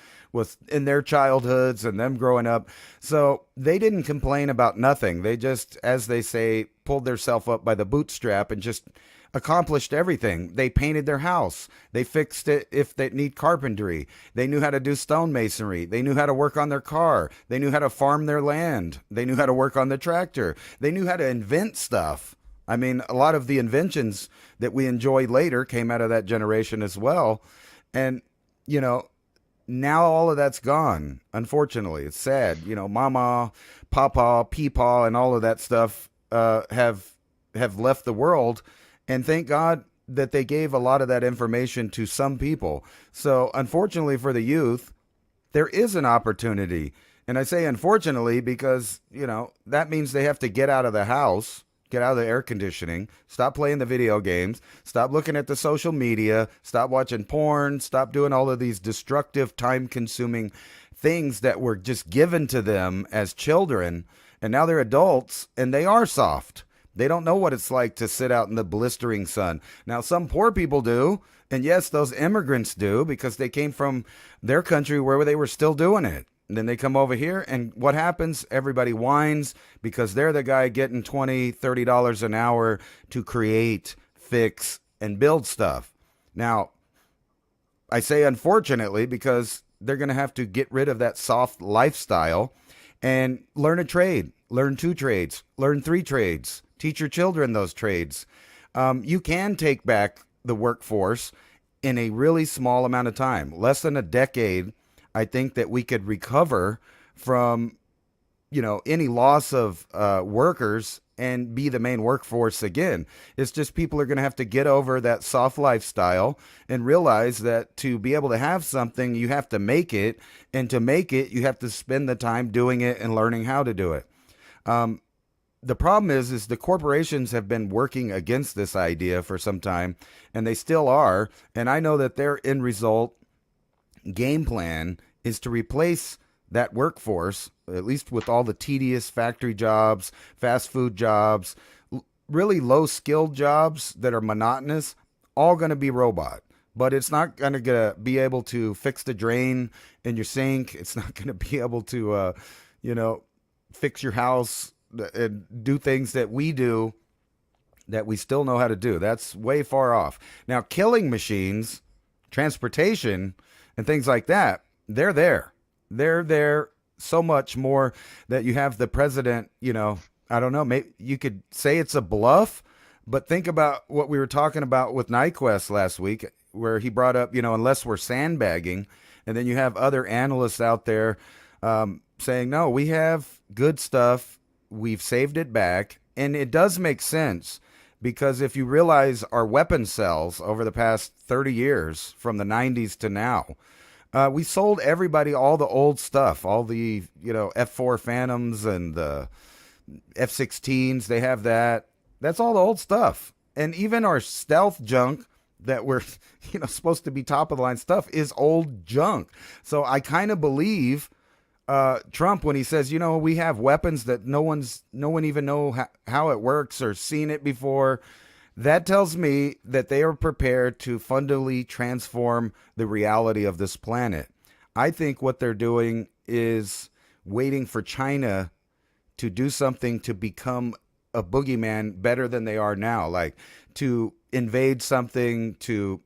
in their childhoods and them growing up. So they didn't complain about nothing. They just, as they say, pulled themselves up by the bootstrap and just accomplished everything. They painted their house. They fixed it if they need carpentry. They knew how to do stonemasonry. They knew how to work on their car. They knew how to farm their land. They knew how to work on the tractor. They knew how to invent stuff. I mean, a lot of the inventions that we enjoy later came out of that generation as well. And, now all of that's gone. Unfortunately, it's sad. Mama, Papa, Peepaw, and all of that stuff have left the world. And thank God that they gave a lot of that information to some people. So unfortunately for the youth, there is an opportunity. And I say unfortunately because, that means they have to get out of the house, get out of the air conditioning, stop playing the video games, stop looking at the social media, stop watching porn, stop doing all of these destructive, time-consuming things that were just given to them as children. And now they're adults, and they are soft. They don't know what it's like to sit out in the blistering sun. Now, some poor people do, and yes, those immigrants do, because they came from their country where they were still doing it. And then they come over here, and what happens? Everybody whines because they're the guy getting $20, $30 an hour to create, fix, and build stuff. Now, I say unfortunately because they're going to have to get rid of that soft lifestyle and learn a trade, learn 2 trades, learn 3 trades, teach your children those trades. You can take back the workforce in a really small amount of time, less than a decade. I think that we could recover from, any loss of workers and be the main workforce again. It's just people are going to have to get over that soft lifestyle and realize that to be able to have something, you have to make it. And to make it, you have to spend the time doing it and learning how to do it. The problem is the corporations have been working against this idea for some time, and they still are. And I know that their end result game plan is to replace that workforce, at least with all the tedious factory jobs, fast food jobs, really low skilled jobs that are monotonous, all going to be robot. But it's not going to be able to fix the drain in your sink. It's not going to be able to, fix your house and do things that we do that we still know how to do. That's way far off. Now, killing machines, transportation, and things like that, they're there. They're there so much more that you have the president, I don't know, maybe you could say it's a bluff, but think about what we were talking about with NyQuest last week, where he brought up, unless we're sandbagging, and then you have other analysts out there saying, no, we have good stuff. We've saved it back. And it does make sense because if you realize our weapon sales over the past 30 years from the 90s to now, we sold everybody all the old stuff, all the, F4 Phantoms and the F-16s. They have that. That's all the old stuff. And even our stealth junk that we're, supposed to be top of the line stuff is old junk. So I kind of believe Trump when he says, we have weapons that no one even know how it works or seen it before. That tells me that they are prepared to fundamentally transform the reality of this planet. I think what they're doing is waiting for China to do something to become a boogeyman better than they are now, like to invade something, to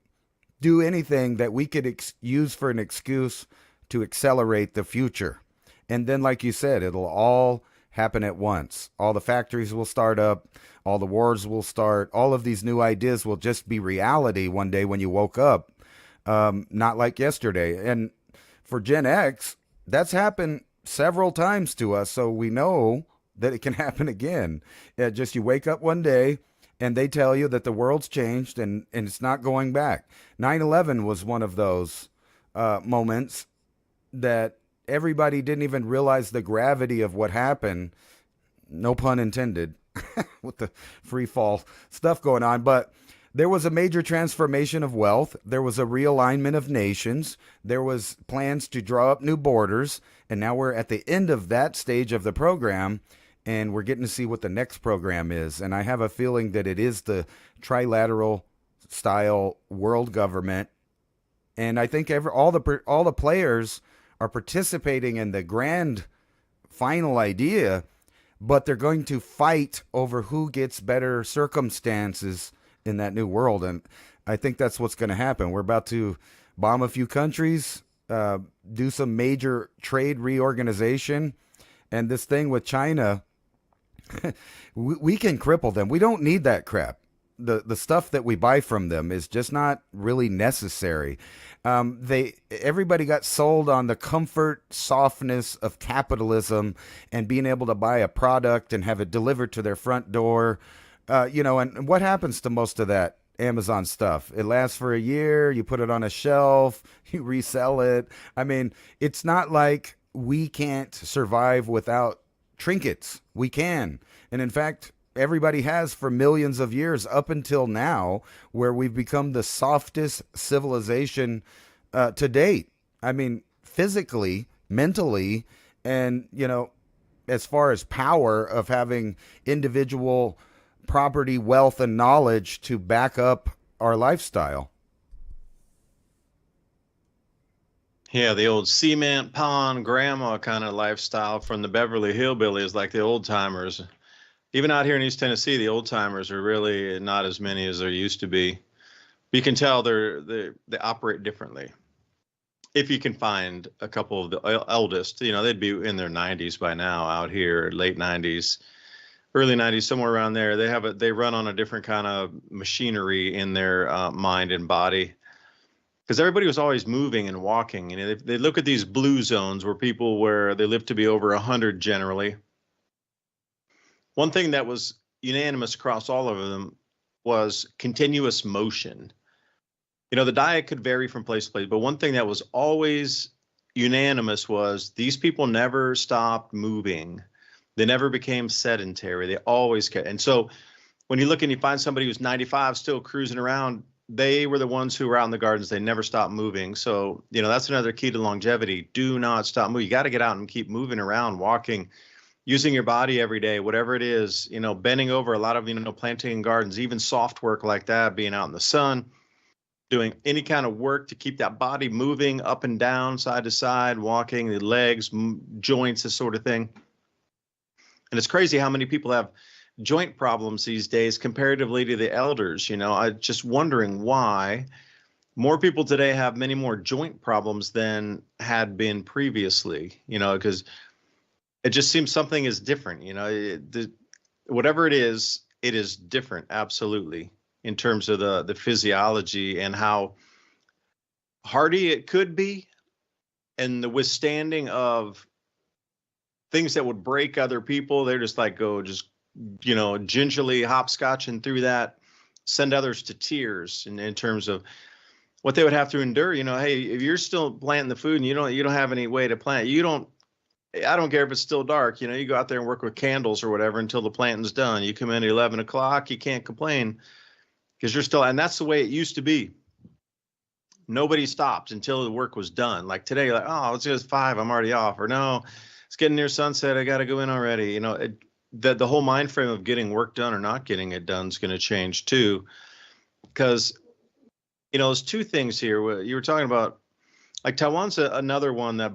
do anything that we could use for an excuse to accelerate the future. And then, like you said, it'll all happen at once. All the factories will start up. All the wars will start. All of these new ideas will just be reality one day when you woke up, not like yesterday. And for Gen X, that's happened several times to us, so we know that it can happen again. Just you wake up one day and they tell you that the world's changed and it's not going back. 9/11 was one of those moments that everybody didn't even realize the gravity of what happened. No pun intended, with the free fall stuff going on. But there was a major transformation of wealth. There was a realignment of nations. There was plans to draw up new borders. And now we're at the end of that stage of the program, and we're getting to see what the next program is. And I have a feeling that it is the trilateral style world government. And I think all the players are participating in the grand final idea, but they're going to fight over who gets better circumstances in that new world. And I think that's what's going to happen. We're about to bomb a few countries, do some major trade reorganization. And this thing with China, we can cripple them. We don't need that crap. The stuff that we buy from them is just not really necessary. Everybody got sold on the comfort, softness of capitalism and being able to buy a product and have it delivered to their front door. And what happens to most of that Amazon stuff? It lasts for a year. You put it on a shelf, you resell it. I mean, it's not like we can't survive without trinkets. We can. And in fact, everybody has for millions of years up until now, where we've become the softest civilization to date. I mean, physically, mentally, and, as far as power of having individual property, wealth, and knowledge to back up our lifestyle. Yeah, the old cement pond grandma kind of lifestyle from the Beverly Hillbillies, like the old timers. Even out here in East Tennessee, the old timers are really not as many as there used to be. You can tell they operate differently. If you can find a couple of the eldest, they'd be in their 90s by now out here, late 90s, early 90s, somewhere around there. They run on a different kind of machinery in their mind and body, because everybody was always moving and walking. They look at these blue zones where they live to be over 100 generally. One thing that was unanimous across all of them was continuous motion. The diet could vary from place to place, but one thing that was always unanimous was these people never stopped moving. They never became sedentary. They always kept. And so when you look and you find somebody who's 95 still cruising around, they were the ones who were out in the gardens. They never stopped moving. So, that's another key to longevity. Do not stop moving. You got to get out and keep moving around, walking, using your body every day, whatever it is, bending over. A lot of, planting gardens, even soft work like that, being out in the sun, doing any kind of work to keep that body moving up and down, side to side, walking, the legs, joints, this sort of thing. And it's crazy how many people have joint problems these days comparatively to the elders. I'm just wondering why more people today have many more joint problems than had been previously, because it just seems something is different. Whatever it is different, absolutely, in terms of the physiology and how hardy it could be, and the withstanding of things that would break other people. They're just like gingerly hopscotching through that, send others to tears in terms of what they would have to endure. Hey, if you're still planting the food and you don't have any way to plant, I don't care if it's still dark. You go out there and work with candles or whatever until the planting's done. You come in at 11 o'clock, you can't complain because you're still, and that's the way it used to be. Nobody stopped until the work was done. Like today, it's just 5, I'm already off. Or no, it's getting near sunset, I got to go in already. The whole mind frame of getting work done or not getting it done is going to change too. Because, there's two things here. You were talking about, like Taiwan's another one that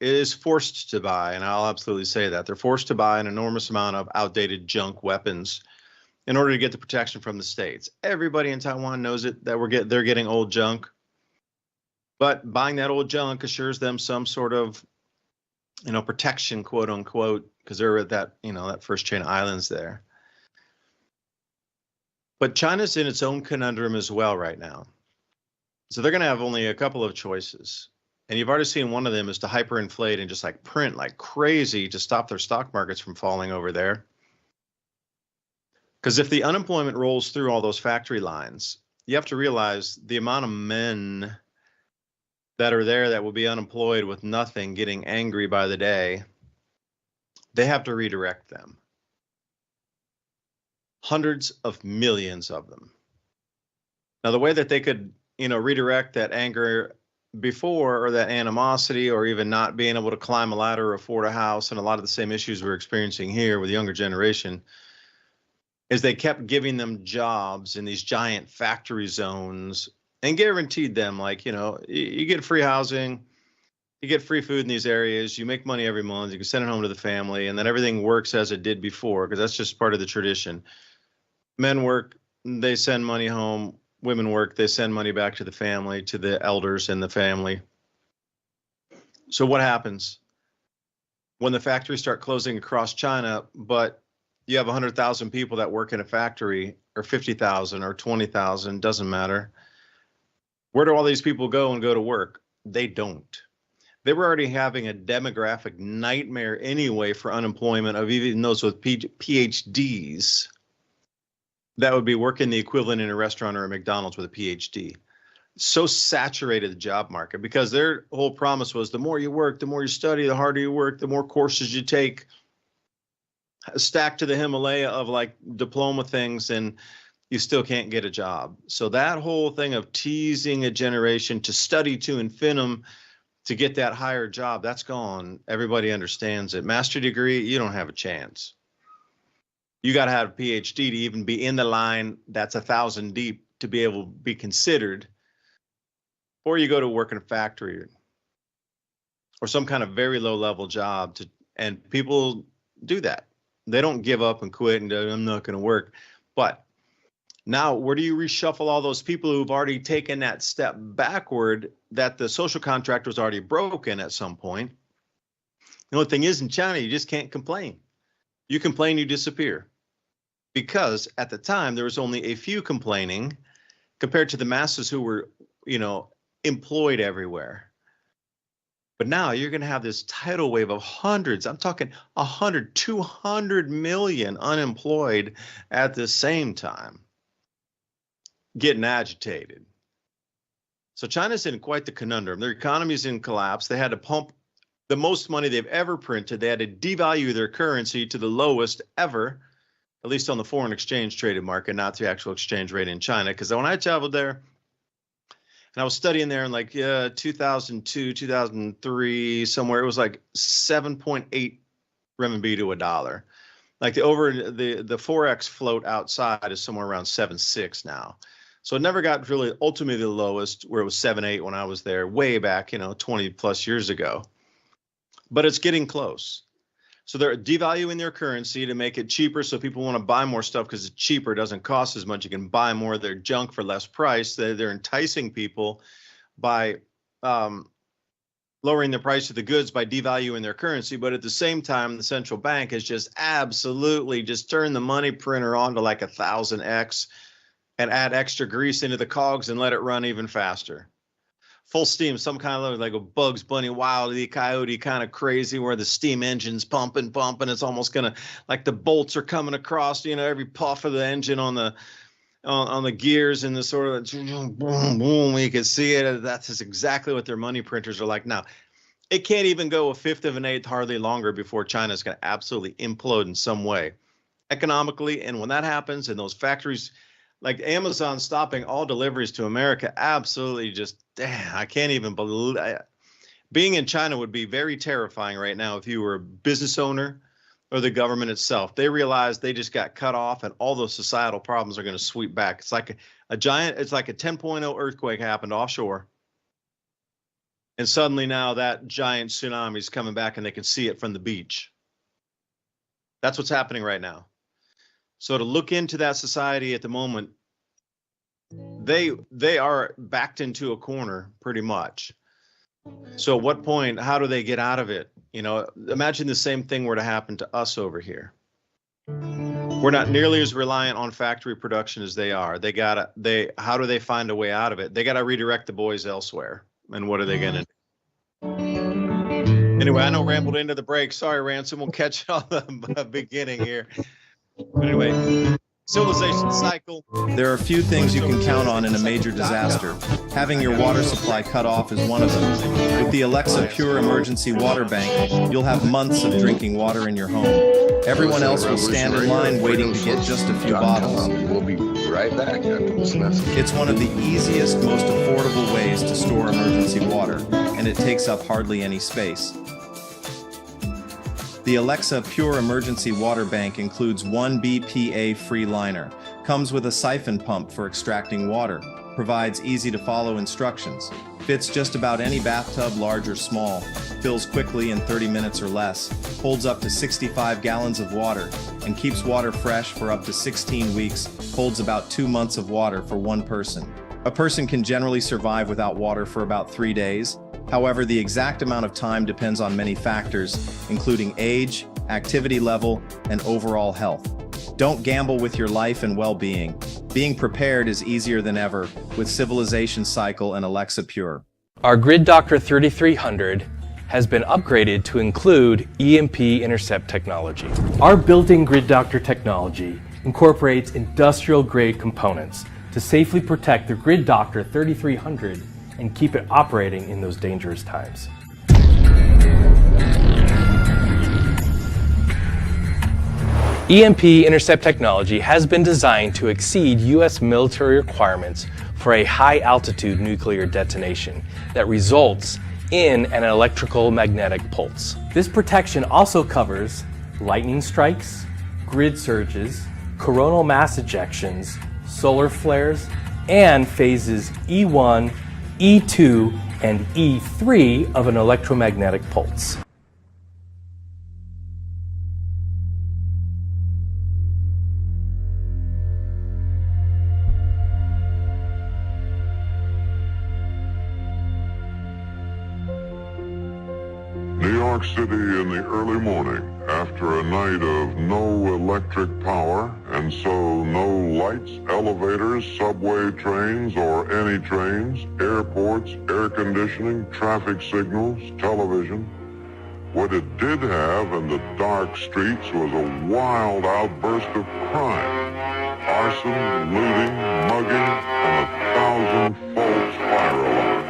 is forced to buy, and I'll absolutely say that. They're forced to buy an enormous amount of outdated junk weapons in order to get the protection from the States. Everybody in Taiwan knows it, that they're getting old junk. But buying that old junk assures them some sort of, protection, quote unquote, because they're at that, that first chain of islands there. But China's in its own conundrum as well right now. So they're going to have only a couple of choices. And you've already seen one of them is to hyperinflate and just like print like crazy to stop their stock markets from falling over there. Because if the unemployment rolls through all those factory lines, you have to realize the amount of men that are there that will be unemployed with nothing, getting angry by the day, they have to redirect them. Hundreds of millions of them. Now, the way that they could, redirect that anger before, or that animosity, or even not being able to climb a ladder or afford a house, and a lot of the same issues we're experiencing here with the younger generation, is they kept giving them jobs in these giant factory zones and guaranteed them, like, you get free housing, you get free food in these areas, you make money every month, you can send it home to the family, and then everything works as it did before, because that's just part of the tradition. Men work, they send money home. Women work, they send money back to the family, to the elders in the family. So what happens when the factories start closing across China, but you have 100,000 people that work in a factory, or 50,000 or 20,000, doesn't matter. Where do all these people go and go to work? They don't. They were already having a demographic nightmare anyway for unemployment of even those with PhDs that would be working the equivalent in a restaurant or a McDonald's with a PhD. So saturated the job market, because their whole promise was the more you work, the more you study, the harder you work, the more courses you take, stacked to the Himalaya of like diploma things, and you still can't get a job. So that whole thing of teasing a generation to study to infinitum to get that higher job, that's gone. Everybody understands it. Master degree, you don't have a chance. You got to have a PhD to even be in the line that's 1,000 deep to be able to be considered. Or you go to work in a factory or some kind of very low level job, and people do that. They don't give up and quit and I'm not going to work. But now, where do you reshuffle all those people who've already taken that step backward, that the social contract was already broken at some point? The only thing is, in China, you just can't complain. You complain, you disappear. Because at the time, there was only a few complaining compared to the masses who were, employed everywhere. But now you're going to have this tidal wave of hundreds. I'm talking 100, 200 million unemployed at the same time, getting agitated. So China's in quite the conundrum. Their economy is in collapse. They had to pump the most money they've ever printed. They had to devalue their currency to the lowest ever, at least on the foreign exchange traded market, not the actual exchange rate in China. Because when I traveled there, and I was studying there in 2002, 2003, somewhere, it was like 7.8 renminbi to a dollar. Like the Forex float outside is somewhere around 7.6 now. So it never got really ultimately the lowest, where it was 7.8 when I was there way back, 20 plus years ago. But it's getting close. So they're devaluing their currency to make it cheaper, so people want to buy more stuff because it's cheaper, it doesn't cost as much. You can buy more of their junk for less price. They're enticing people by lowering the price of the goods by devaluing their currency. But at the same time, the central bank has just absolutely just turned the money printer on to like 1,000x and add extra grease into the cogs and let it run even faster. Full steam, some kind of like a Bugs Bunny, Wile E. Coyote kind of crazy, where the steam engine's pumping. It's almost gonna, like the bolts are coming across, every puff of the engine on the gears, and the sort of boom, boom, you can see it. That's just exactly what their money printers are like now. It can't even go a fifth of an eighth, hardly longer, before China's gonna absolutely implode in some way, economically. And when that happens, and those factories, like Amazon stopping all deliveries to America, absolutely just, I can't even believe it. Being in China would be very terrifying right now if you were a business owner or the government itself. They realize they just got cut off, and all those societal problems are going to sweep back. It's like a 10.0 earthquake happened offshore. And suddenly now that giant tsunami is coming back, and they can see it from the beach. That's what's happening right now. So to look into that society at the moment, they are backed into a corner pretty much. So at what point, how do they get out of it? Imagine the same thing were to happen to us over here. We're not nearly as reliant on factory production as they are. How do they find a way out of it? They got to redirect the boys elsewhere. And what are they going to do? Anyway, I know rambled into the break. Sorry, Ransom. We'll catch you on the beginning here. But anyway, civilization cycle. There are few things you can count on in a major disaster. Having your water supply cut off is one of them. With the Alexa Pure Emergency Water Bank, you'll have months of drinking water in your home. Everyone else will stand in line waiting to get just a few bottles. We'll be right back after this message. It's one of the easiest, most affordable ways to store emergency water, and it takes up hardly any space. The Alexa Pure Emergency Water Bank includes one BPA-free liner, comes with a siphon pump for extracting water, provides easy-to-follow instructions, fits just about any bathtub, large or small, fills quickly in 30 minutes or less, holds up to 65 gallons of water, and keeps water fresh for up to 16 weeks, holds about 2 months of water for one person. A person can generally survive without water for about 3 days. However, the exact amount of time depends on many factors, including age, activity level, and overall health. Don't gamble with your life and well-being. Being prepared is easier than ever with Civilization Cycle and Alexa Pure. Our Grid Doctor 3300 has been upgraded to include EMP Intercept technology. Our built-in Grid Doctor technology incorporates industrial-grade components to safely protect the Grid Doctor 3300 and keep it operating in those dangerous times. EMP Intercept technology has been designed to exceed U.S. military requirements for a high-altitude nuclear detonation that results in an electrical magnetic pulse. This protection also covers lightning strikes, grid surges, coronal mass ejections, solar flares, and phases E1, E2, and E3 of an electromagnetic pulse. New York City in the early morning, after a night of no electric power, and so no lights, elevators, subway trains, or any trains, airports, air conditioning, traffic signals, television. What it did have in the dark streets was a wild outburst of crime. Arson, looting, mugging, and 1,000 false fire alarms.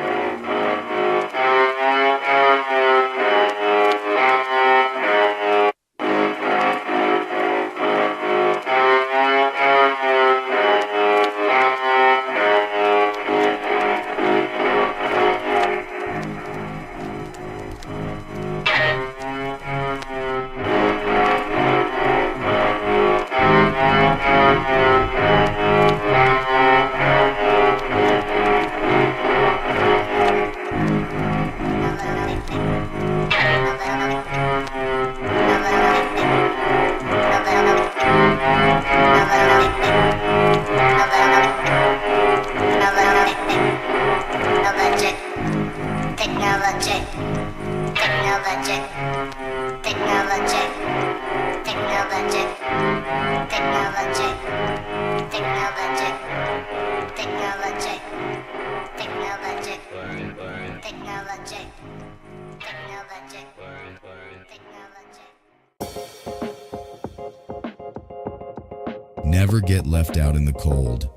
Never get left out in the cold.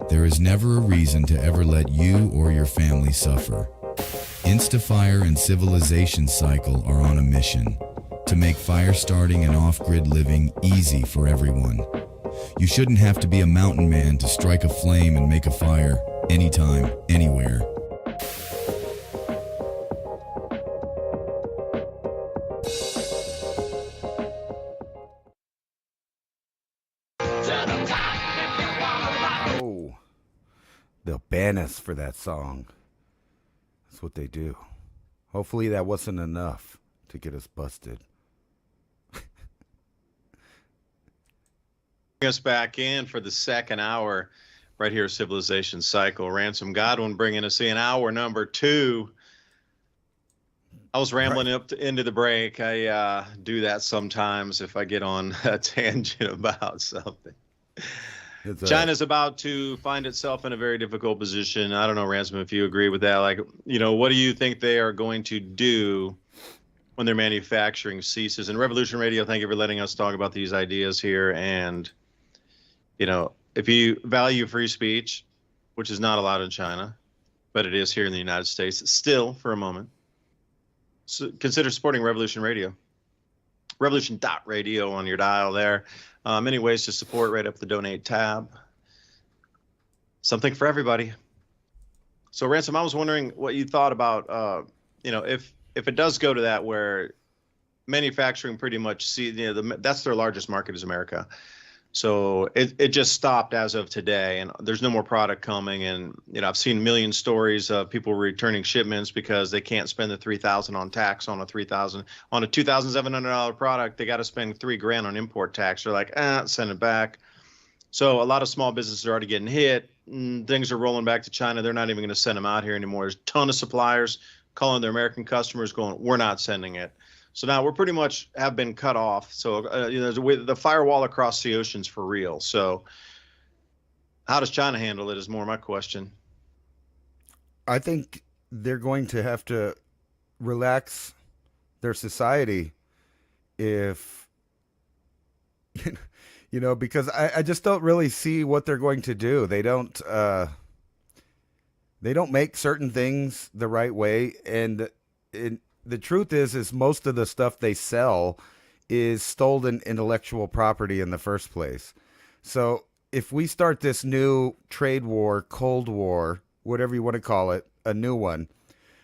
There is never a reason to ever let you or your family suffer. Instafire and Civilization Cycle are on a mission to make fire starting and off-grid living easy for everyone. You shouldn't have to be a mountain man to strike a flame and make a fire anytime, anywhere. Oh, they'll ban us for that song. That's what they do. Hopefully that wasn't enough to get us busted. Bring us back in for the second hour right here, Civilization Cycle. Ransom Godwin bringing us in hour number 2. I was rambling into the break. I do that sometimes if I get on a tangent about something. China's about to find itself in a very difficult position. I don't know, Ransom, if you agree with that. Like, you know, what do you think they are going to do when their manufacturing ceases. And Revolution Radio, thank you for letting us talk about these ideas here. And, if you value free speech, which is not allowed in China, but it is here in the United States, still for a moment, so consider supporting Revolution Radio. Revolution.radio on your dial there. Many ways to support right up the donate tab. Something for everybody. So Ransom, I was wondering what you thought about, if it does go to that where manufacturing pretty much that's their largest market is America. So it just stopped as of today, and there's no more product coming. And I've seen a million stories of people returning shipments because they can't spend the $3,000 on tax on a $2,700 product. They got to spend $3,000 on import tax. They're like, send it back. So a lot of small businesses are already getting hit. Things are rolling back to China. They're not even going to send them out here anymore. There's a ton of suppliers calling their American customers, going, "We're not sending it." So now we're pretty much have been cut off. So the firewall across the ocean's for real. So how does China handle it is more my question. I think they're going to have to relax their society if, because I just don't really see what they're going to do. They don't make certain things the right way. And the truth is most of the stuff they sell is stolen intellectual property in the first place. So if we start this new trade war, Cold War, whatever you want to call it, a new one,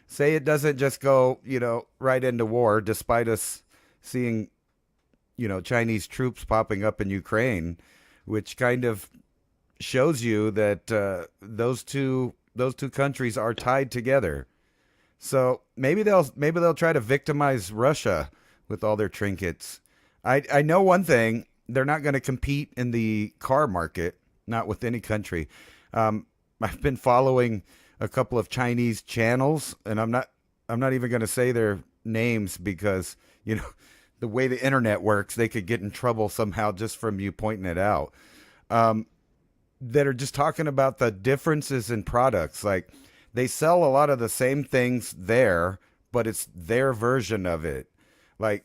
say it doesn't just go, right into war, despite us seeing, Chinese troops popping up in Ukraine, which kind of shows you that those two countries are tied together. So maybe they'll try to victimize Russia with all their trinkets. I know one thing: they're not going to compete in the car market, not with any country. I've been following a couple of Chinese channels, and I'm not even going to say their names because the way the internet works, they could get in trouble somehow just from you pointing it out. That are just talking about the differences in products, like. They sell a lot of the same things there, but it's their version of it. Like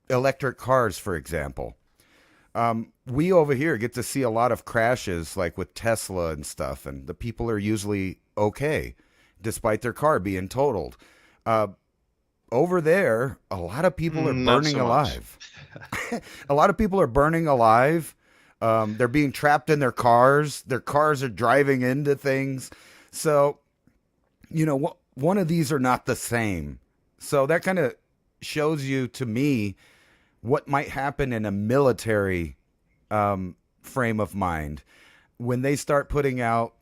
electric cars, for example. We over here get to see a lot of crashes, like with Tesla and stuff, and the people are usually okay, despite their car being totaled. Over there, a lot of people are burning alive. A lot of people are burning alive. They're being trapped in their cars. Their cars are driving into things. So... one of these are not the same. So that kind of shows you, to me, what might happen in a military frame of mind when they start putting out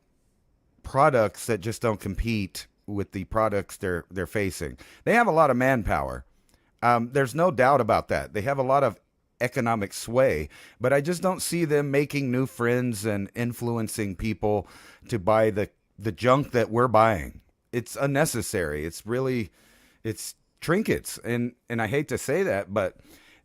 products that just don't compete with the products they're facing. They have a lot of manpower. There's no doubt about that. They have a lot of economic sway, but I just don't see them making new friends and influencing people to buy the junk that we're buying. It's unnecessary. It's trinkets. And I hate to say that, but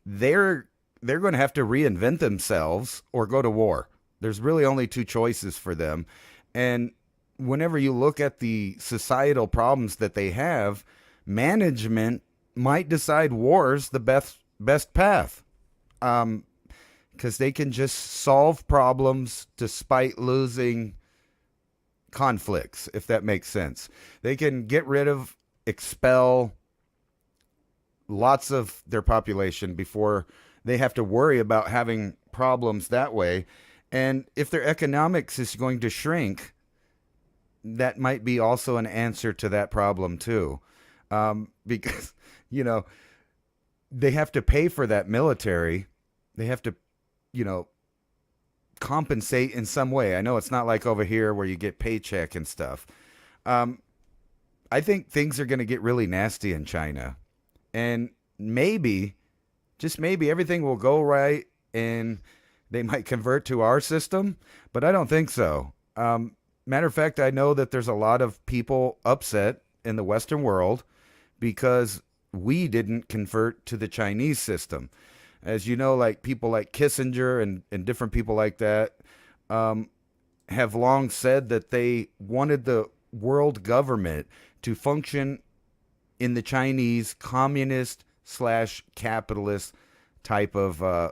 they're going to have to reinvent themselves or go to war. There's really only two choices for them. And whenever you look at the societal problems that they have, management might decide war's the best path. Because they can just solve problems despite losing conflicts, if that makes sense. They can expel lots of their population before they have to worry about having problems that way. And if their economics is going to shrink, that might be also an answer to that problem too. Because, they have to pay for that military. They have to, compensate in some way. I know it's not like over here where you get paycheck and stuff. I think things are going to get really nasty in China, and maybe, just maybe, everything will go right and they might convert to our system, but I don't think so. Matter of fact, I know that there's a lot of people upset in the Western world because we didn't convert to the Chinese system. As you know, like people like Kissinger and different people like that have long said that they wanted the world government to function in the Chinese communist / capitalist type of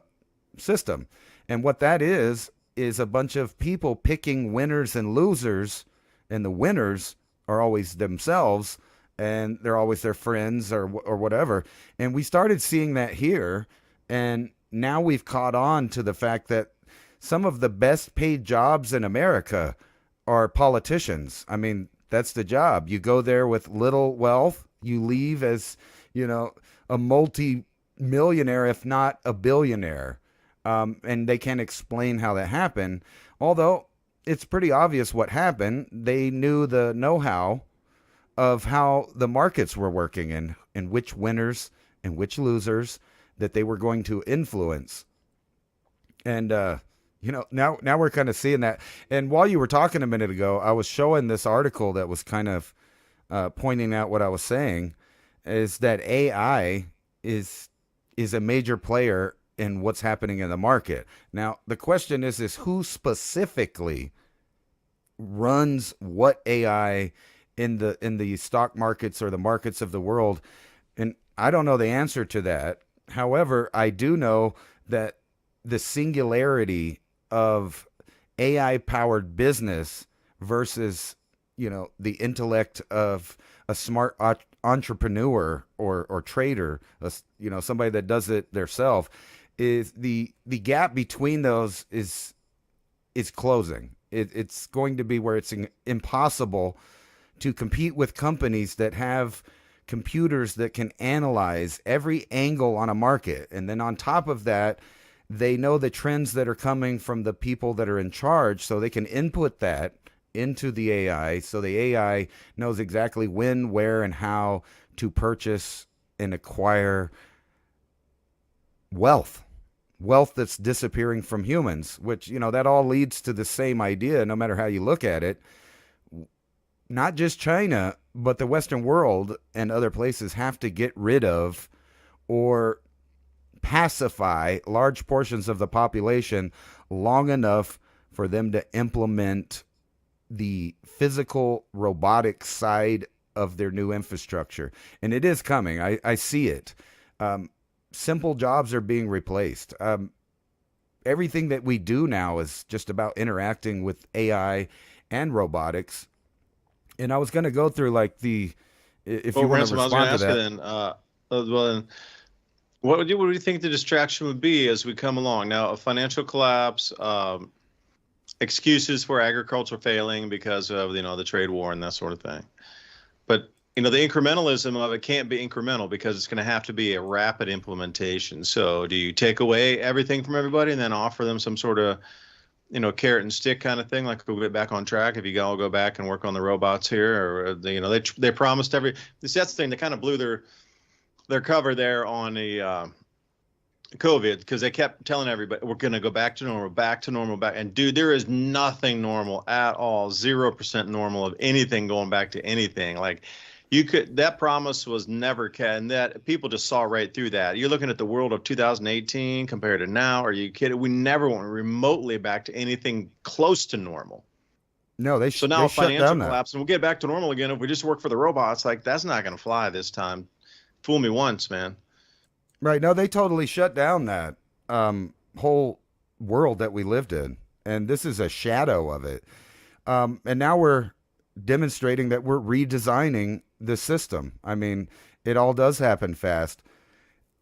system. And what that is a bunch of people picking winners and losers, and the winners are always themselves, and they're always their friends or whatever. And we started seeing that here, and now we've caught on to the fact that some of the best paid jobs in America are politicians. I mean, that's the job. You go there with little wealth, you leave as, a multi-millionaire, if not a billionaire. And they can't explain how that happened. Although it's pretty obvious what happened. They knew the know-how of how the markets were working and which winners and which losers that they were going to influence. And, now we're kind of seeing that. And while you were talking a minute ago, I was showing this article that was kind of pointing out what I was saying, is that AI is a major player in what's happening in the market. Now, the question is who specifically runs what AI in the stock markets or the markets of the world? And I don't know the answer to that. However, I do know that the singularity of AI powered business versus, the intellect of a smart entrepreneur or trader, somebody that does it themselves, is the gap between those is closing. It's going to be where it's impossible to compete with companies that have computers that can analyze every angle on a market. And then on top of that, they know the trends that are coming from the people that are in charge, so they can input that into the AI, so the AI knows exactly when, where, and how to purchase and acquire wealth that's disappearing from humans, which, that all leads to the same idea, no matter how you look at it. Not just China, but the Western world and other places have to get rid of or pacify large portions of the population long enough for them to implement the physical robotic side of their new infrastructure. And it is coming. I see it. Simple jobs are being replaced. Everything that we do now is just about interacting with AI and robotics. And I was going to go through if you want to respond to that. Then, what do you think the distraction would be as we come along? Now, a financial collapse, excuses for agriculture failing because of, the trade war and that sort of thing. But, the incrementalism of it can't be incremental because it's going to have to be a rapid implementation. So do you take away everything from everybody and then offer them some sort of, carrot and stick kind of thing, like we'll get back on track if you all go back and work on the robots here? Or, they promised that's the thing. They kind of blew their cover there on the COVID, because they kept telling everybody we're going to go back to normal, and dude, there is nothing normal at all, 0% normal of anything going back to anything. Like, that promise was never kept, and that people just saw right through that. You're looking at the world of 2018 compared to now. Are you kidding? We never went remotely back to anything close to normal. No, so now financial collapse, and we'll get back to normal again if we just work for the robots. Like, that's not going to fly this time. Fool me once, man. Right. No, they totally shut down that whole world that we lived in. And this is a shadow of it. And now we're demonstrating that we're redesigning the system. I mean, it all does happen fast.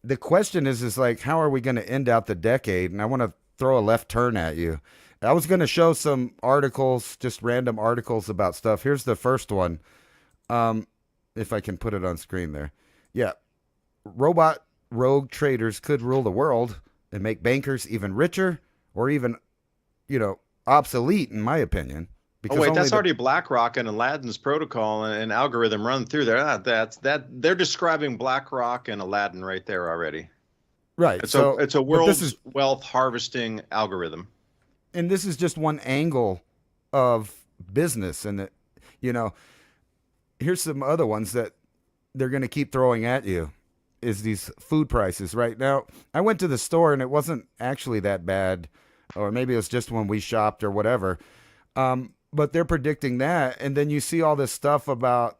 The question is how are we going to end out the decade? And I want to throw a left turn at you. I was going to show some articles, just random articles about stuff. Here's the first one. If I can put it on screen there. Yeah. Robot rogue traders could rule the world and make bankers even richer or even, obsolete, in my opinion. Because that's already BlackRock and Aladdin's protocol and algorithm run through there. They're describing BlackRock and Aladdin right there already. Right. It's a world's wealth harvesting algorithm. And this is just one angle of business. And, here's some other ones that they're going to keep throwing at you, is these food prices. Right now, I went to the store and it wasn't actually that bad, or maybe it was just when we shopped or whatever. But they're predicting that. And then you see all this stuff about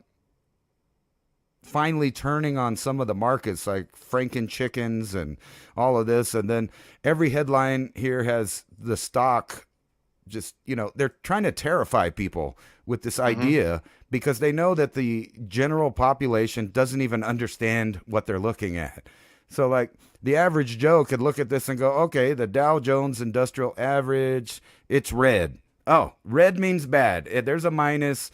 finally turning on some of the markets like Franken chickens and all of this. And then every headline here has the stock just, they're trying to terrify people with this idea because they know that the general population doesn't even understand what they're looking at. So like the average Joe could look at this and go, okay, the Dow Jones Industrial Average, it's red. Oh, red means bad. There's a minus,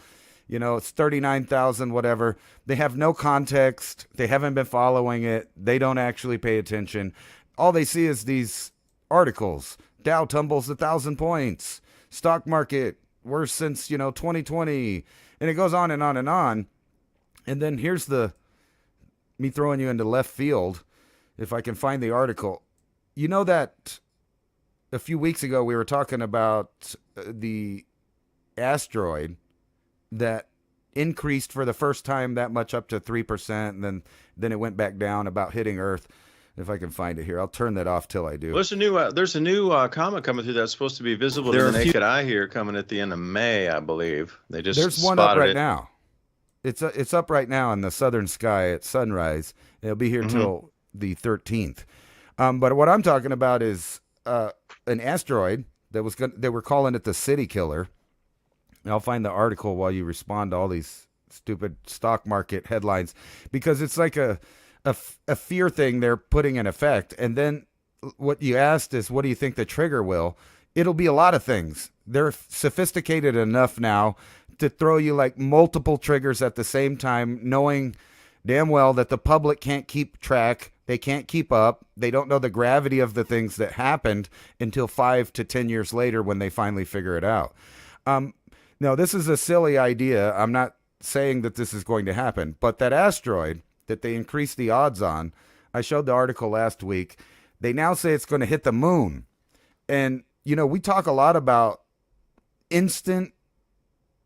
it's 39,000, whatever. They have no context. They haven't been following it. They don't actually pay attention. All they see is these articles. Dow tumbles 1,000 points. Stock market worse since, 2020. And it goes on and on and on. And then here's me throwing you into left field. If I can find the article. You know that a few weeks ago we were talking about the asteroid that increased for the first time that much up to 3%, and then it went back down about hitting Earth. If I can find it here, I'll turn that off till I do. Well, there's a new comet coming through that's supposed to be visible to the naked eye here, coming at the end of May, I believe. There's one up right now. It's up right now in the southern sky at sunrise. It'll be here till the 13th. But what I'm talking about is an asteroid they were calling it the City Killer. And I'll find the article while you respond to all these stupid stock market headlines, because it's like a fear thing they're putting in effect. And then what you asked is, what do you think the trigger will? It'll be a lot of things. They're sophisticated enough now to throw you like multiple triggers at the same time, knowing damn well that the public can't keep track. They can't keep up. They don't know the gravity of the things that happened until 5 to 10 years later when they finally figure it out. No, this is a silly idea. I'm not saying that this is going to happen, but that asteroid that they increased the odds on, I showed the article last week. They now say it's going to hit the moon. And, we talk a lot about instant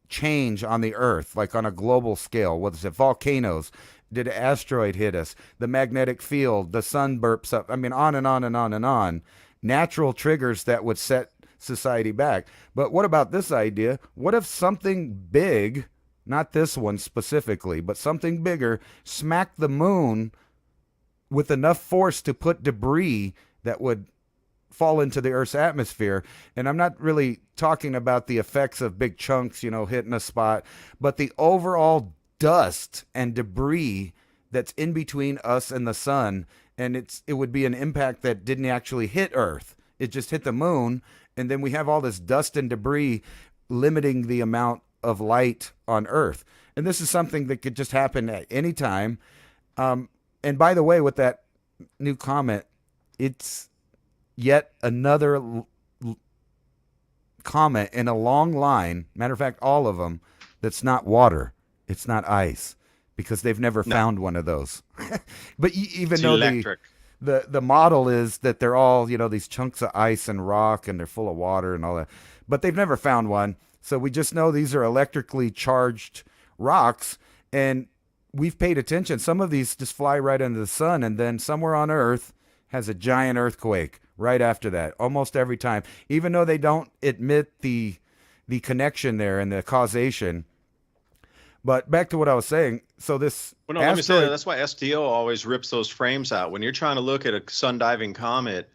change on the Earth, like on a global scale. What is it? Volcanoes. Did an asteroid hit us? The magnetic field, the sun burps up. I mean, on and on and on and on. Natural triggers that would set society back. But what about this idea? What if something big, not this one specifically, but something bigger, smacked the moon with enough force to put debris that would fall into the Earth's atmosphere? And I'm not really talking about the effects of big chunks, hitting a spot, but the overall dust and debris that's in between us and the sun. And it would be an impact that didn't actually hit Earth. It just hit the moon. And then we have all this dust and debris limiting the amount of light on Earth. And this is something that could just happen at any time. And by the way, with that new comet, it's yet another comet in a long line. Matter of fact, all of them, that's not water. It's not ice, because they've never found one of those. But even it's though electric. The model is that they're all, these chunks of ice and rock, and they're full of water and all that, but they've never found one. So we just know these are electrically charged rocks, and we've paid attention. Some of these just fly right into the sun, and then somewhere on Earth has a giant earthquake right after that, almost every time, even though they don't admit the connection there and the causation. But back to what I was saying. So this let me say that. That's why STO always rips those frames out. When you're trying to look at a sun diving comet,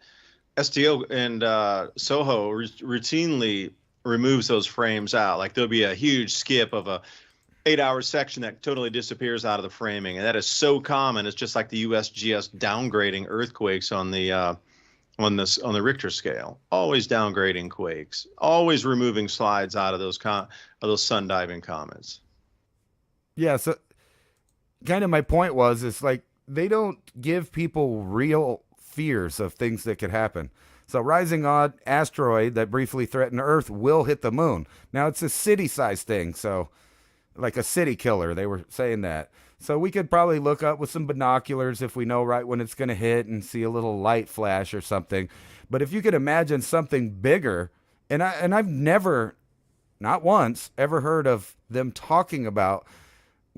STO and SOHO routinely removes those frames out. Like there'll be a huge skip of a 8-hour section that totally disappears out of the framing. And that is so common. It's just like the USGS downgrading earthquakes on the Richter scale. Always downgrading quakes. Always removing slides out of those sun diving comets. Yeah, so kind of my point was, it's like they don't give people real fears of things that could happen. So rising odd asteroid that briefly threatened Earth will hit the moon. Now it's a city-sized thing, so like a city killer, they were saying that. So we could probably look up with some binoculars if we know right when it's going to hit and see a little light flash or something. But if you could imagine something bigger, and I've never, not once, ever heard of them talking about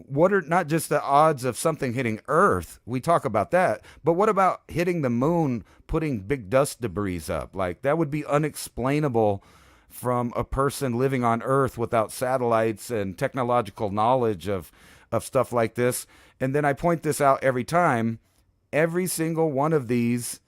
what are not just the odds of something hitting Earth. We talk about that, but what about hitting the moon, putting big dust debris up? Like that would be unexplainable from a person living on Earth without satellites and technological knowledge of stuff like this. And then I point this out every time. Every single one of these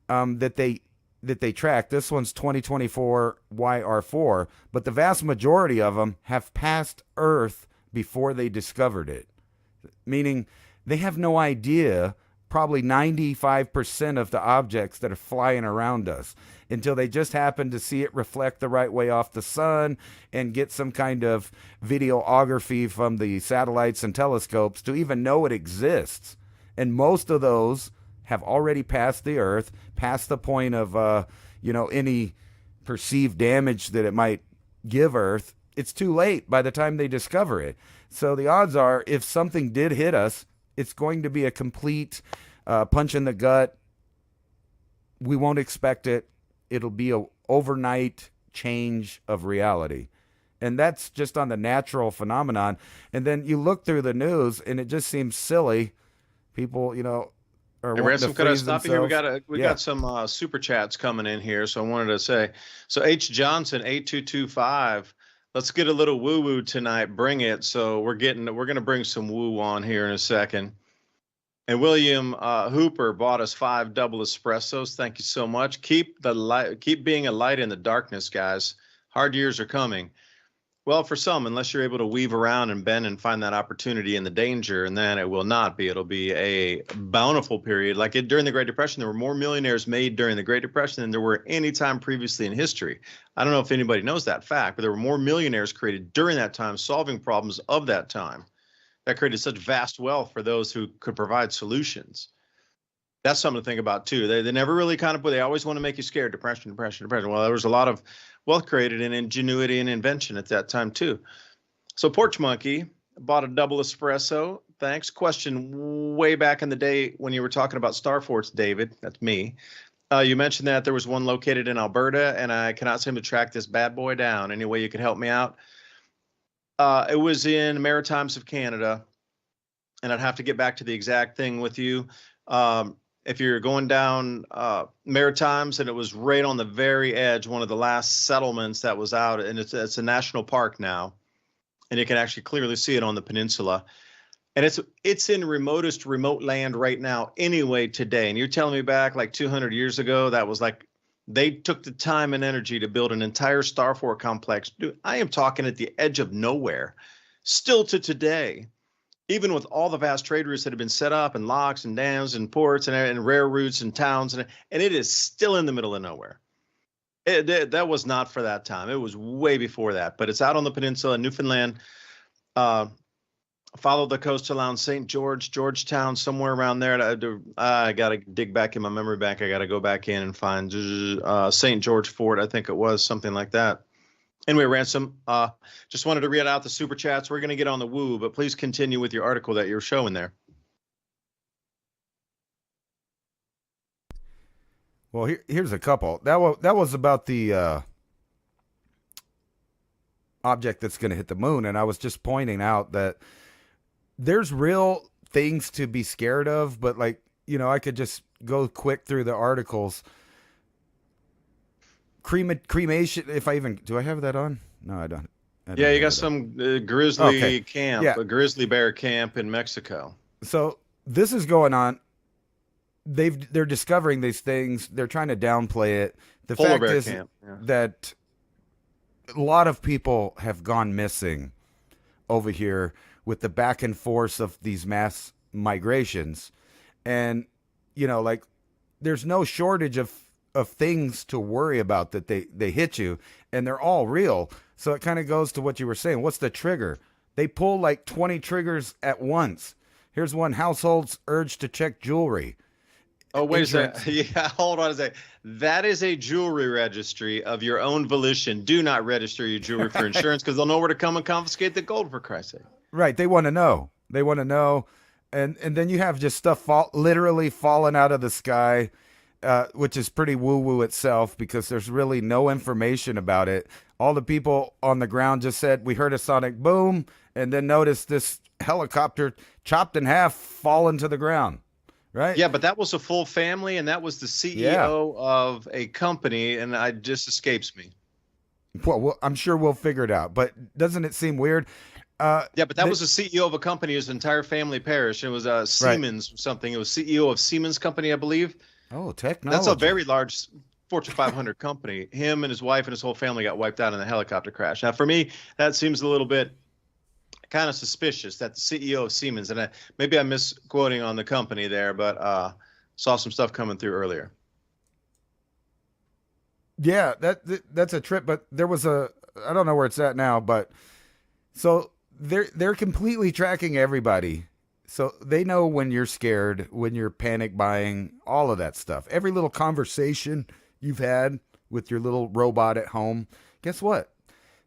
that they track, this one's 2024 YR4, but the vast majority of them have passed Earth before they discovered it. Meaning they have no idea probably 95% of the objects that are flying around us until they just happen to see it reflect the right way off the sun and get some kind of videography from the satellites and telescopes to even know it exists. And most of those have already passed the Earth, past the point of, any perceived damage that it might give Earth. It's too late by the time they discover it. So the odds are, if something did hit us, it's going to be a complete punch in the gut. We won't expect it. It'll be a overnight change of reality. And that's just on the natural phenomenon. And then you look through the news, and it just seems silly. People, are wanting Ransom, to could I freeze stop you here? themselves. We got some super chats coming in here, so I wanted to say. So H Johnson 8225, let's get a little woo woo tonight. Bring it. So we're gonna bring some woo on here in a second. And William Hooper bought us 5 double espressos. Thank you so much. Keep being a light in the darkness, guys. Hard years are coming. Well, for some, unless you're able to weave around and bend and find that opportunity in the danger, and then it will not be. It'll be a bountiful period. Like during the Great Depression, there were more millionaires made during the Great Depression than there were any time previously in history. I don't know if anybody knows that fact, but there were more millionaires created during that time, solving problems of that time. That created such vast wealth for those who could provide solutions. That's something to think about too. They never really they always want to make you scared. Depression. Well, there was a lot of wealth created in ingenuity and invention at that time too. So Porch Monkey bought a double espresso. Thanks. Question way back in the day when you were talking about star forts, David. That's me. You mentioned that there was one located in Alberta, and I cannot seem to track this bad boy down. Any way you could help me out? It was in Maritimes of Canada, and I'd have to get back to the exact thing with you. If you're going down Maritimes, and it was right on the very edge, one of the last settlements that was out, and it's a national park now, and you can actually clearly see it on the peninsula. And it's in remotest remote land right now anyway today. And you're telling me back like 200 years ago, that was like, they took the time and energy to build an entire star fort complex. Dude, I am talking at the edge of nowhere, still to today. Even with all the vast trade routes that have been set up, and locks and dams and ports and rare routes and towns, and it is still in the middle of nowhere. That was not for that time. It was way before that, but it's out on the peninsula in Newfoundland. Follow the coast around St. George, Georgetown, somewhere around there. I got to dig back in my memory bank. I got to go back in and find St. George Fort. I think it was something like that. Anyway, Ransom, just wanted to read out the super chats. We're going to get on the woo, but please continue with your article that you're showing there. Well, here's a couple. That was about the object that's going to hit the moon, and I was just pointing out that there's real things to be scared of, but I could just go quick through the articles. Cremation, do I have that on? No, I don't. Yeah, you got some grizzly camp, a grizzly bear camp in Mexico. So this is going on. They're discovering these things. They're trying to downplay it. The Polar fact bear is camp, that a lot of people have gone missing over here with the back and forth of these mass migrations. And, there's no shortage of things to worry about that they hit you, and they're all real. So it kind of goes to what you were saying. What's the trigger? They pull like 20 triggers at once. Here's one: households urged to check jewelry. Oh, wait a second. Yeah, hold on a second. That is a jewelry registry of your own volition. Do not register your jewelry for insurance, because they'll know where to come and confiscate the gold, for Christ's sake. Right. They want to know. And then you have just stuff literally falling out of the sky, which is pretty woo-woo itself, because there's really no information about it. All the people on the ground just said, we heard a sonic boom, and then noticed this helicopter chopped in half falling to the ground. Right. Yeah, but that was a full family, and that was the CEO of a company, and it just escapes me. Well, I'm sure we'll figure it out. But doesn't it seem weird? Yeah, but that they- was the CEO of a company. His entire family perished. It was Siemens or something. It was CEO of Siemens Company, I believe. Oh, technology. That's a very large Fortune 500 company. Him and his wife and his whole family got wiped out in a helicopter crash. Now, for me, that seems a little bit kind of suspicious that the CEO of Siemens, and maybe I'm misquoting on the company there, but saw some stuff coming through earlier. Yeah, that's a trip, but there was I don't know where it's at now, but so they're completely tracking everybody. So they know when you're scared, when you're panic buying, all of that stuff. Every little conversation you've had with your little robot at home, guess what?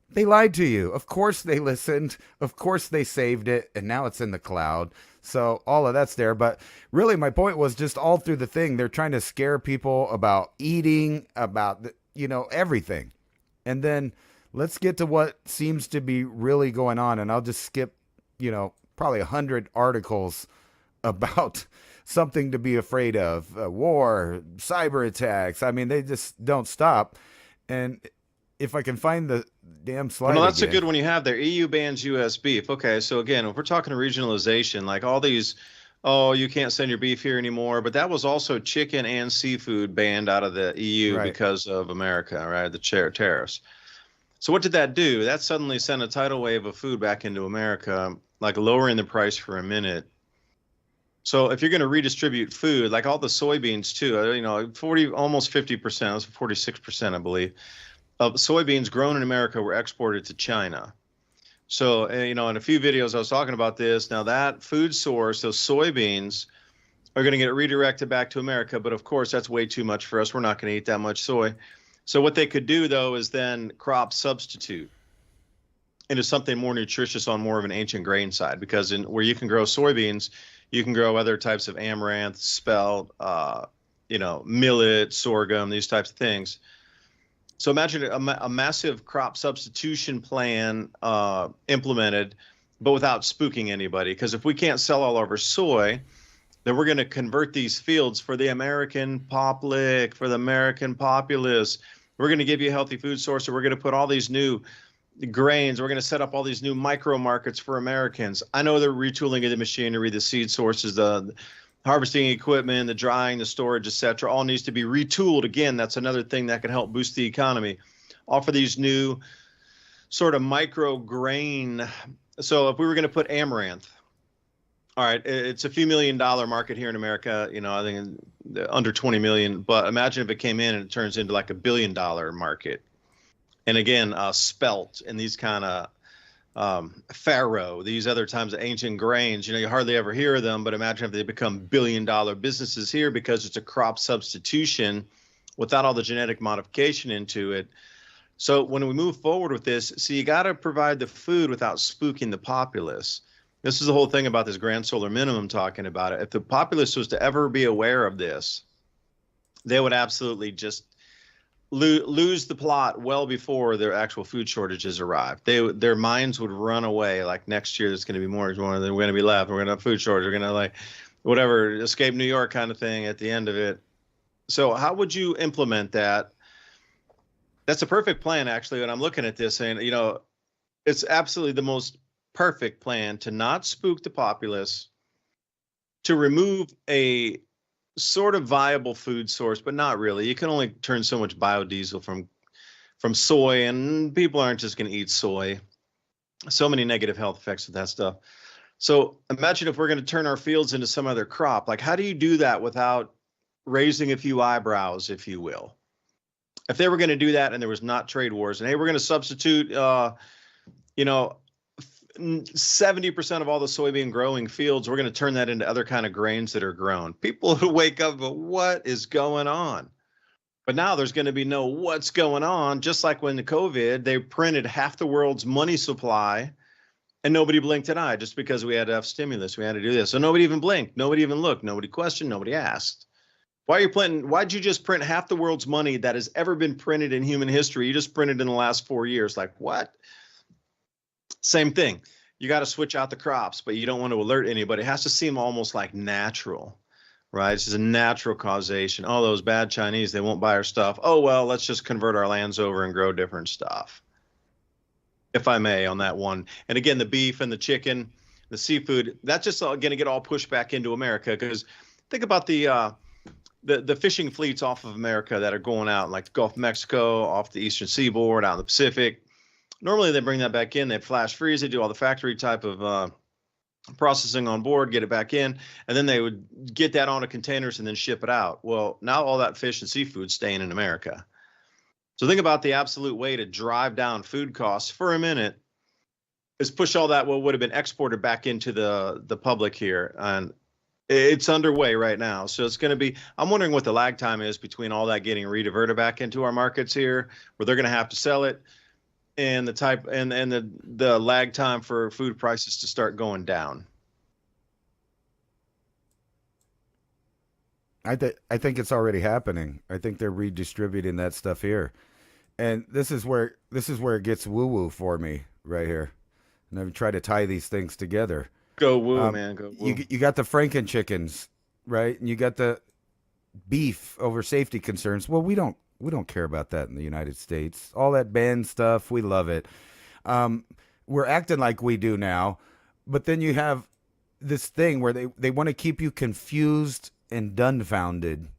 They lied to you. Of course they listened. Of course they saved it, and now it's in the cloud. So all of that's there. But really, my point was just all through the thing, they're trying to scare people about eating, about, everything. And then let's get to what seems to be really going on. And I'll just skip, probably 100 articles about something to be afraid of, war, cyber attacks. I mean, they just don't stop. And if I can find the damn slide. Well, that's again. a good one you have there. EU bans US beef. Okay, so again, if we're talking regionalization, like all these, you can't send your beef here anymore. But that was also chicken and seafood banned out of the EU because of America, right? The tariffs. So what did that do? That suddenly sent a tidal wave of food back into America, like lowering the price for a minute. So if you're going to redistribute food, like all the soybeans too, almost 50%, it was 46%, I believe, of soybeans grown in America were exported to China. So, in a few videos I was talking about this. Now that food source, those soybeans, are going to get redirected back to America. But of course, that's way too much for us. We're not going to eat that much soy. So what they could do, though, is then crop substitute into something more nutritious on more of an ancient grain side, because where you can grow soybeans, you can grow other types of amaranth, spelt, millet, sorghum, these types of things. So imagine a massive crop substitution plan implemented, but without spooking anybody. Because if we can't sell all of our soy, then we're going to convert these fields for the American public, for the American populace. We're going to give you a healthy food source, and we're going to put all these new grains. We're going to set up all these new micro markets for Americans. I know they're retooling of the machinery, the seed sources, the harvesting equipment, the drying, the storage, et cetera, all needs to be retooled. Again, that's another thing that can help boost the economy. Offer these new sort of micro grain. So if we were going to put amaranth, all right, it's a few $1 million market here in America, I think under 20 million, but imagine if it came in and it turns into like $1 billion market. And again, spelt and these kind of farro, these other times of ancient grains, you hardly ever hear of them, but imagine if they become $1 billion businesses here because it's a crop substitution without all the genetic modification into it. So when we move forward with this, you got to provide the food without spooking the populace. This is the whole thing about this grand solar minimum, talking about it. If the populace was to ever be aware of this, they would absolutely just lose the plot well before their actual food shortages arrive. Their minds would run away. Like next year, there's going to be more. We're going to be left. We're going to have food shortage. We're going to escape New York kind of thing at the end of it. So how would you implement that? That's a perfect plan, actually. When I'm looking at this, and it's absolutely the most perfect plan to not spook the populace, to remove a sort of viable food source, but not really. You can only turn so much biodiesel from soy, and people aren't just going to eat soy. So many negative health effects with that stuff. So imagine if we're going to turn our fields into some other crop. Like, how do you do that without raising a few eyebrows, if you will? If they were going to do that and there was not trade wars, and hey, we're going to substitute, 70% of all the soybean growing fields, we're going to turn that into other kind of grains that are grown. People who wake up, but what is going on? But now there's going to be no what's going on. Just like when the COVID, they printed half the world's money supply and nobody blinked an eye just because we had to have stimulus. We had to do this. So nobody even blinked. Nobody even looked. Nobody questioned. Nobody asked. Why'd you just print half the world's money that has ever been printed in human history? You just printed in the last 4 years. Like, what? Same thing. You got to switch out the crops, but you don't want to alert anybody. It has to seem almost like natural, right? This is a natural causation. Oh, those bad Chinese, they won't buy our stuff. Oh, well, let's just convert our lands over and grow different stuff. if I may, on that one. And again, the beef and the chicken, the seafood, that's just going to get all pushed back into America. Because think about the fishing fleets off of America that are going out, like the Gulf of Mexico, off the eastern seaboard, out in the Pacific. Normally, they bring that back in. They flash freeze. They do all the factory type of processing on board, get it back in, and then they would get that onto containers and then ship it out. Well, now all that fish and seafood staying in America. So think about the absolute way to drive down food costs for a minute is push all that what would have been exported back into the public here. And it's underway right now. So it's going to be, I'm wondering what the lag time is between all that getting rediverted back into our markets here, where they're going to have to sell it, and the type and the lag time for food prices to start going down. I think it's already happening. I think they're redistributing that stuff here. And this is where it gets woo-woo for me right here. And I've tried to tie these things together. Go woo, man. Go woo. You got the Franken chickens, right? And you got the beef over safety concerns. Well, we don't care about that in the United States. All that banned stuff, we love it. We're acting like we do now, but then you have this thing where they want to keep you confused and dumbfounded.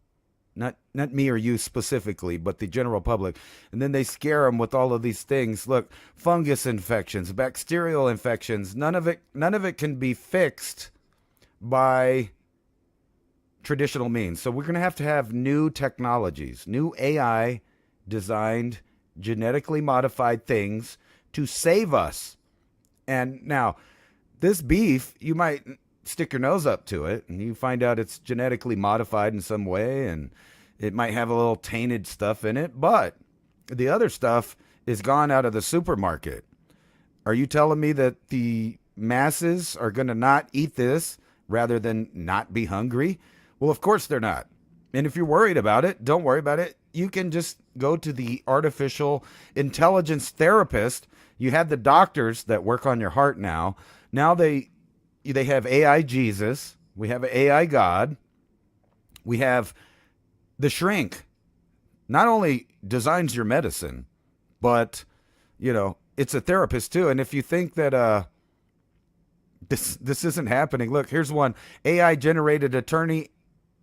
Not me or you specifically, but the general public. And then they scare them with all of these things. Look, fungus infections, bacterial infections, none of it can be fixed by traditional means. So we're going to have new technologies, new AI designed, genetically modified things to save us. And now, this beef, you might stick your nose up to it and you find out it's genetically modified in some way and it might have a little tainted stuff in it, but the other stuff is gone out of the supermarket. Are you telling me that the masses are going to not eat this rather than not be hungry? Well, of course they're not. And if you're worried about it, don't worry about it. You can just go to the artificial intelligence therapist. You have the doctors that work on your heart now. Now they have AI Jesus. We have an AI God. We have the shrink. Not only designs your medicine, but, it's a therapist too. And if you think that this isn't happening, look, here's one. AI-generated attorney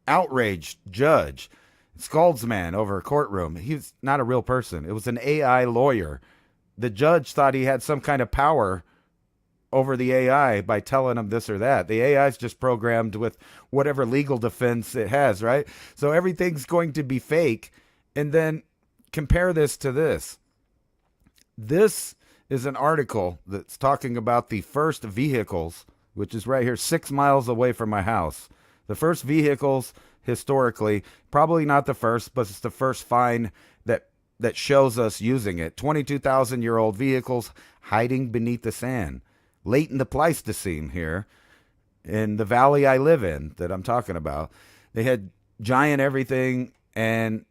outraged judge. Scalds man over a courtroom. He's not a real person. It was an AI lawyer. The judge thought he had some kind of power over the AI by telling him this or that. The AI is just programmed with whatever legal defense it has, right? So everything's going to be fake. And then compare this to this. This is an article that's talking about the first vehicles, which is right here 6 miles away from my house. The first vehicles, historically, probably not the first, but it's the first find that shows us using it. 22,000-year-old vehicles hiding beneath the sand. Late in the Pleistocene here, in the valley I live in that I'm talking about. They had giant everything, and,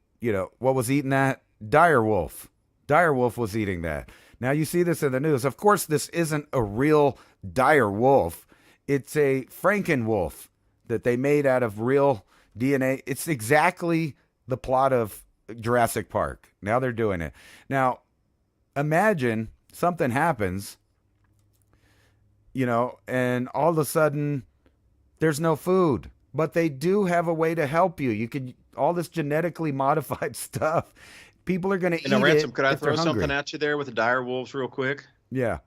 what was eating that? Dire wolf. Dire wolf was eating that. Now you see this in the news. Of course, this isn't a real dire wolf. It's a Franken wolf that they made out of real DNA. It's exactly the plot of Jurassic Park. Now they're doing it. Now, imagine something happens, and all of a sudden there's no food, but they do have a way to help you. You could, all this genetically modified stuff, people are going to eat Ransom, it. could I if they're throw something hungry. at you there with the dire wolves real quick? Yeah.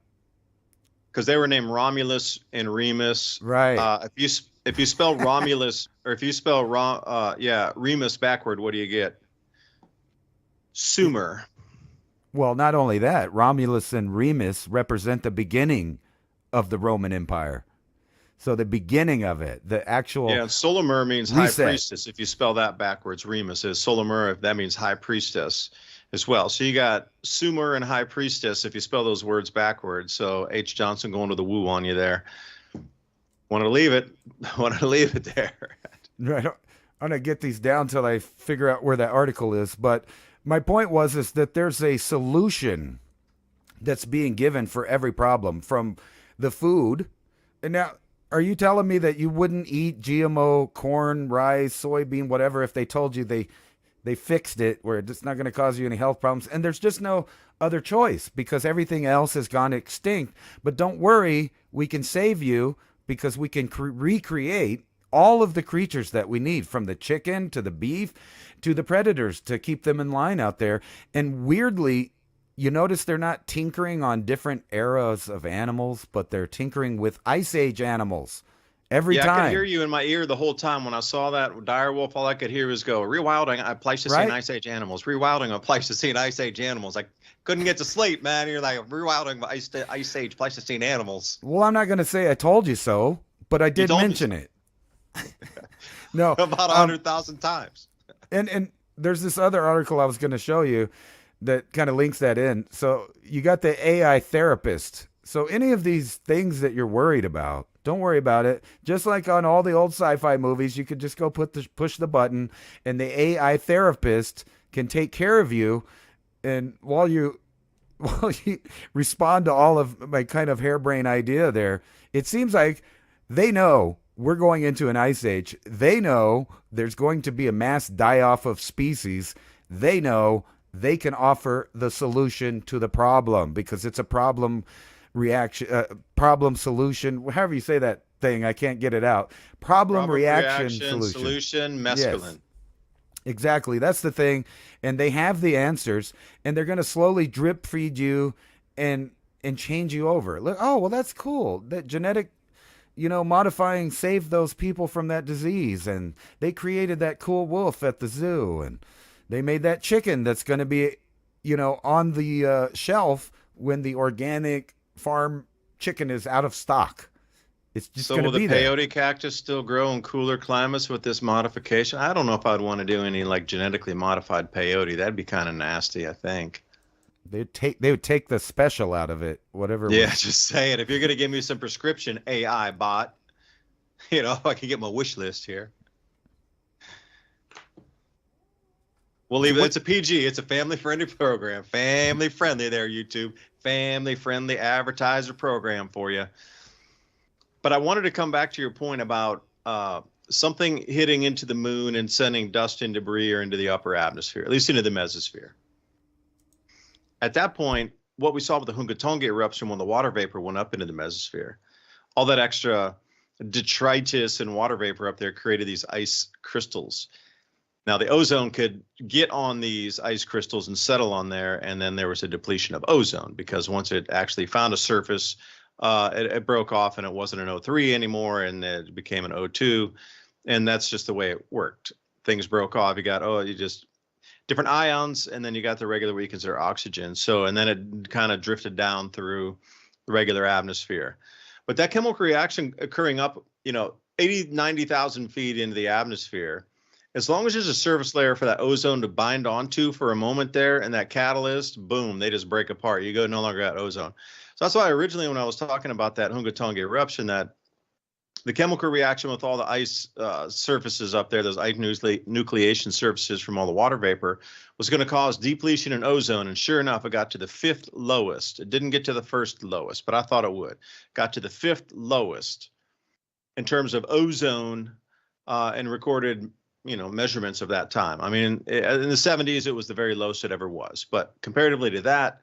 Because they were named Romulus and Remus. Right. If you spell Romulus or if you spell Remus backward, what do you get? Sumer. Well, not only that, Romulus and Remus represent the beginning of the Roman Empire. So the beginning of it, the actual and Solomur means reset. high priestess. If you spell that backwards, Remus is Solomur. That means high priestess as well. So you got Sumer and high priestess if you spell those words backwards. So H. Johnson going to the woo on you there. Wanted to leave it there. Right. I'm gonna get these down till I figure out where that article is. But my point is that there's a solution that's being given for every problem, from the food. And now, are you telling me that you wouldn't eat GMO corn, rice, soybean, whatever, if they told you they They fixed it where it's not going to cause you any health problems. And there's just no other choice because everything else has gone extinct. But don't worry, we can save you because we can recreate all of the creatures that we need, from the chicken to the beef to the predators, to keep them in line out there. And weirdly, you notice they're not tinkering on different eras of animals, but they're tinkering with Ice Age animals every time. I could hear you in my ear the whole time when I saw that dire wolf. All I could hear was go, rewilding Pleistocene Ice Age animals, rewilding on Pleistocene Ice Age animals. I couldn't get to sleep, man. You're like, rewilding Ice Age Pleistocene animals. Well, I'm not going to say I told you so, but I did mention it. No, about 100,000 times. And there's this other article I was going to show you that kind of links that in. So you got the AI therapist. So any of these things that you're worried about, don't worry about it. Just like on all the old sci-fi movies, you could just go push the button, and the AI therapist can take care of you. And while you respond to all of my kind of harebrained idea there, it seems like they know we're going into an ice age. They know there's going to be a mass die-off of species. They know they can offer the solution to the problem because it's a problem solution, however you say that thing, I can't get it out. Problem reaction solution, mescaline. Yes. Exactly, that's the thing. And they have the answers, and they're going to slowly drip feed you and change you over. Look, oh, well, that's cool. That genetic, modifying saved those people from that disease, and they created that cool wolf at the zoo, and they made that chicken that's going to be, on the shelf when the organic farm chicken is out of stock. It's just going to be there. So will the peyote cactus still grow in cooler climates with this modification? I don't know if I'd want to do any like genetically modified peyote. That'd be kind of nasty, I think. They would take the special out of it, whatever. Yeah, just say it. If you're going to give me some prescription AI bot, if I can get my wish list here. We'll leave it. It's a PG. It's a family-friendly program. Family-friendly there, YouTube. Family-friendly advertiser program for you. But I wanted to come back to your point about something hitting into the moon and sending dust and debris or into the upper atmosphere, at least into the mesosphere. At that point, what we saw with the Hungatonga eruption when the water vapor went up into the mesosphere, all that extra detritus and water vapor up there created these ice crystals. Now, the ozone could get on these ice crystals and settle on there, and then there was a depletion of ozone because once it actually found a surface, it broke off and it wasn't an O3 anymore, and it became an O2, and that's just the way it worked. Things broke off. You got, different ions, and then you got the regular, what you consider oxygen. So, and then it kind of drifted down through the regular atmosphere. But that chemical reaction occurring up, 80, 90,000 feet into the atmosphere, as long as there's a surface layer for that ozone to bind onto for a moment there, and that catalyst, boom, they just break apart. You no longer got ozone. So that's why originally when I was talking about that Hungatonga eruption, that the chemical reaction with all the ice surfaces up there, those ice nucleation surfaces from all the water vapor, was going to cause depletion in ozone. And sure enough, it got to the 5th lowest. It didn't get to the 1st lowest, but I thought it would. Got to the 5th lowest in terms of ozone and recorded measurements of that time. I mean, in the 70s, it was the very lowest it ever was. But comparatively to that,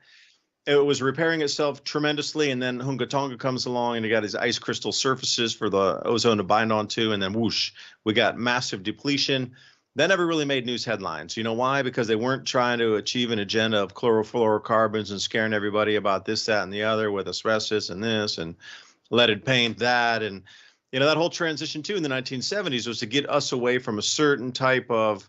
it was repairing itself tremendously. And then Hungatonga comes along and you got these ice crystal surfaces for the ozone to bind onto. And then whoosh, we got massive depletion. That never really made news headlines. You know why? Because they weren't trying to achieve an agenda of chlorofluorocarbons and scaring everybody about this, that, and the other with asbestos and this and leaded paint that. And that whole transition too in the 1970s was to get us away from a certain type of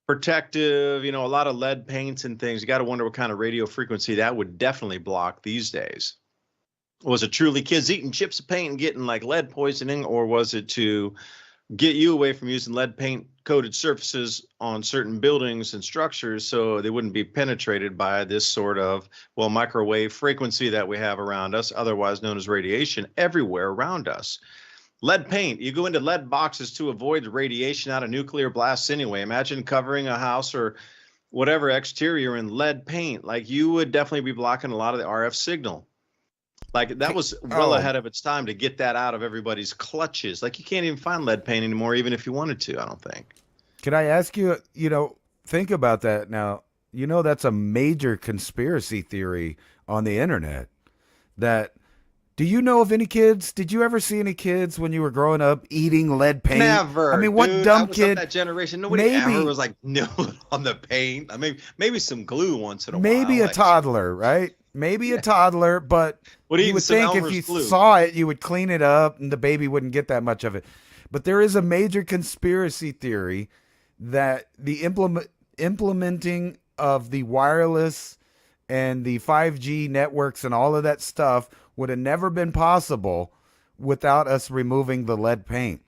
protective, a lot of lead paints and things. You got to wonder what kind of radio frequency that would definitely block these days. Was it truly kids eating chips of paint and getting like lead poisoning, or was it to get you away from using lead paint coated surfaces on certain buildings and structures so they wouldn't be penetrated by this sort of, microwave frequency that we have around us, otherwise known as radiation, everywhere around us. Lead paint, you go into lead boxes to avoid the radiation out of nuclear blasts anyway. Imagine covering a house or whatever exterior in lead paint. Like, you would definitely be blocking a lot of the RF signal. Like, that was well ahead of its time to get that out of everybody's clutches. Like, you can't even find lead paint anymore, even if you wanted to, I don't think. Can I ask you, think about that now. That's a major conspiracy theory on the internet. That Do you know of any kids? Did you ever see any kids when you were growing up eating lead paint? Never. I mean, what Dude, I dumb was kid? of that generation. Nobody Maybe, ever was like no on the paint. I mean, maybe some glue once in a maybe while. a Like, toddler, right? Maybe a toddler, but what you even would some think if Elmer's you glue? saw it, you would clean it up and the baby wouldn't get that much of it. But there is a major conspiracy theory that the implementing of the wireless and the 5G networks and all of that stuff would have never been possible without us removing the lead paint.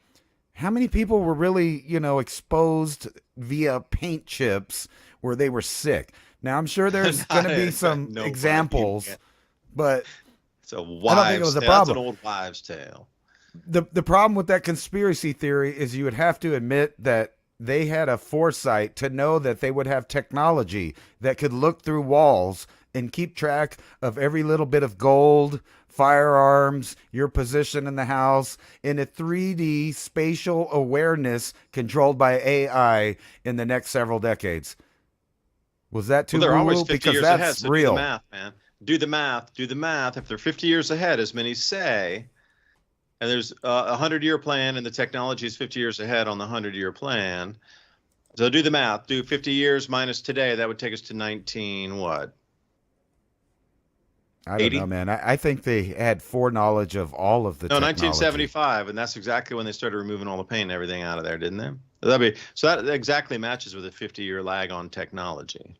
How many people were really, exposed via paint chips where they were sick? Now, I'm sure there's going to be some Nobody, examples, man. but It's a I don't think it wives' was a tale. That's an problem. old wives' tale. The problem with that conspiracy theory is you would have to admit that they had a foresight to know that they would have technology that could look through walls and keep track of every little bit of gold, firearms, your position in the house in a 3D spatial awareness controlled by AI in the next several decades. Was that too Well, they're always woo-woo? 50 Because years that's ahead. So real. do the math, man. Do the math. Do the math. If they're 50 years ahead, as many say, and there's a 100-year plan, and the technology is 50 years ahead on the 100-year plan. So do the math. Do 50 years minus today. That would take us to 19 what? I don't 80? know, man. I think they had foreknowledge of all of the No, technology. 1975, and that's exactly when they started removing all the paint and everything out of there, didn't they? So that exactly matches with a 50-year lag on technology.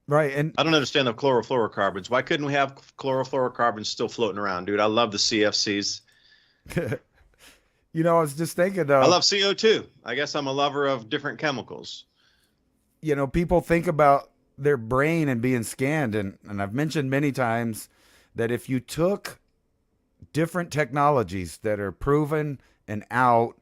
Right, and I don't understand the chlorofluorocarbons. Why couldn't we have chlorofluorocarbons still floating around, dude? I love the CFCs. I was just thinking I though, love CO2. I guess I'm a lover of different chemicals. people think about their brain and being scanned, and I've mentioned many times that if you took different technologies that are proven and out,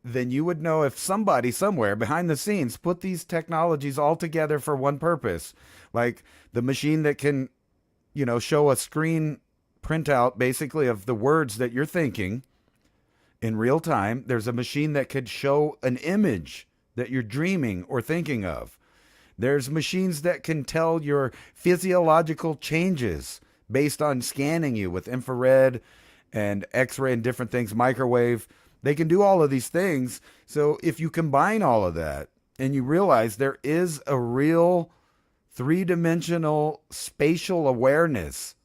then you would know if somebody somewhere behind the scenes put these technologies all together for one purpose. Like the machine that can, show a screen printout basically of the words that you're thinking in real time. There's a machine that could show an image that you're dreaming or thinking of. There's machines that can tell your physiological changes based on scanning you with infrared and X-ray and different things, microwave. They can do all of these things. So if you combine all of that and you realize there is a real three-dimensional spatial awareness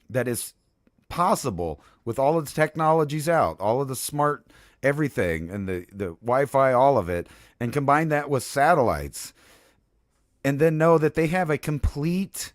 that is possible with all of the technologies out, all of the smart everything and the Wi-Fi, all of it, and combine that with satellites, and then know that they have a complete,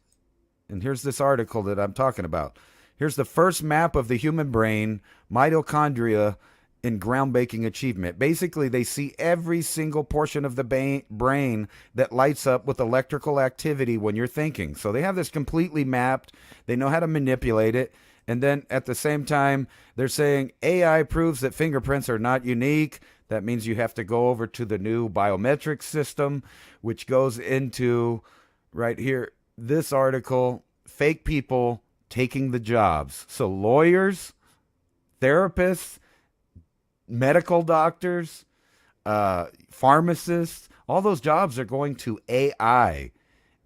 and here's this article that I'm talking about. Here's the first map of the human brain, mitochondria, in groundbreaking achievement. Basically, they see every single portion of the brain that lights up with electrical activity when you're thinking. So they have this completely mapped. They know how to manipulate it. And then at the same time, they're saying AI proves that fingerprints are not unique. That means you have to go over to the new biometric system, which goes into right here, this article, fake people taking the jobs. So lawyers, therapists, medical doctors, pharmacists, all those jobs are going to AI.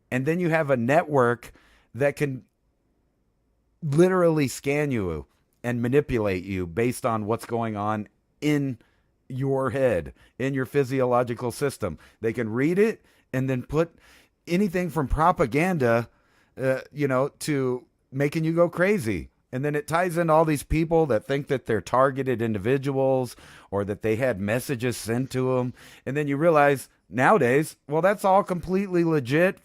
And then you have a network that can literally scan you and manipulate you based on what's going on in your head, in your physiological system. They can read it and then put anything from propaganda, to making you go crazy. And then it ties in all these people that think that they're targeted individuals or that they had messages sent to them. And then you realize nowadays, well, that's all completely legit,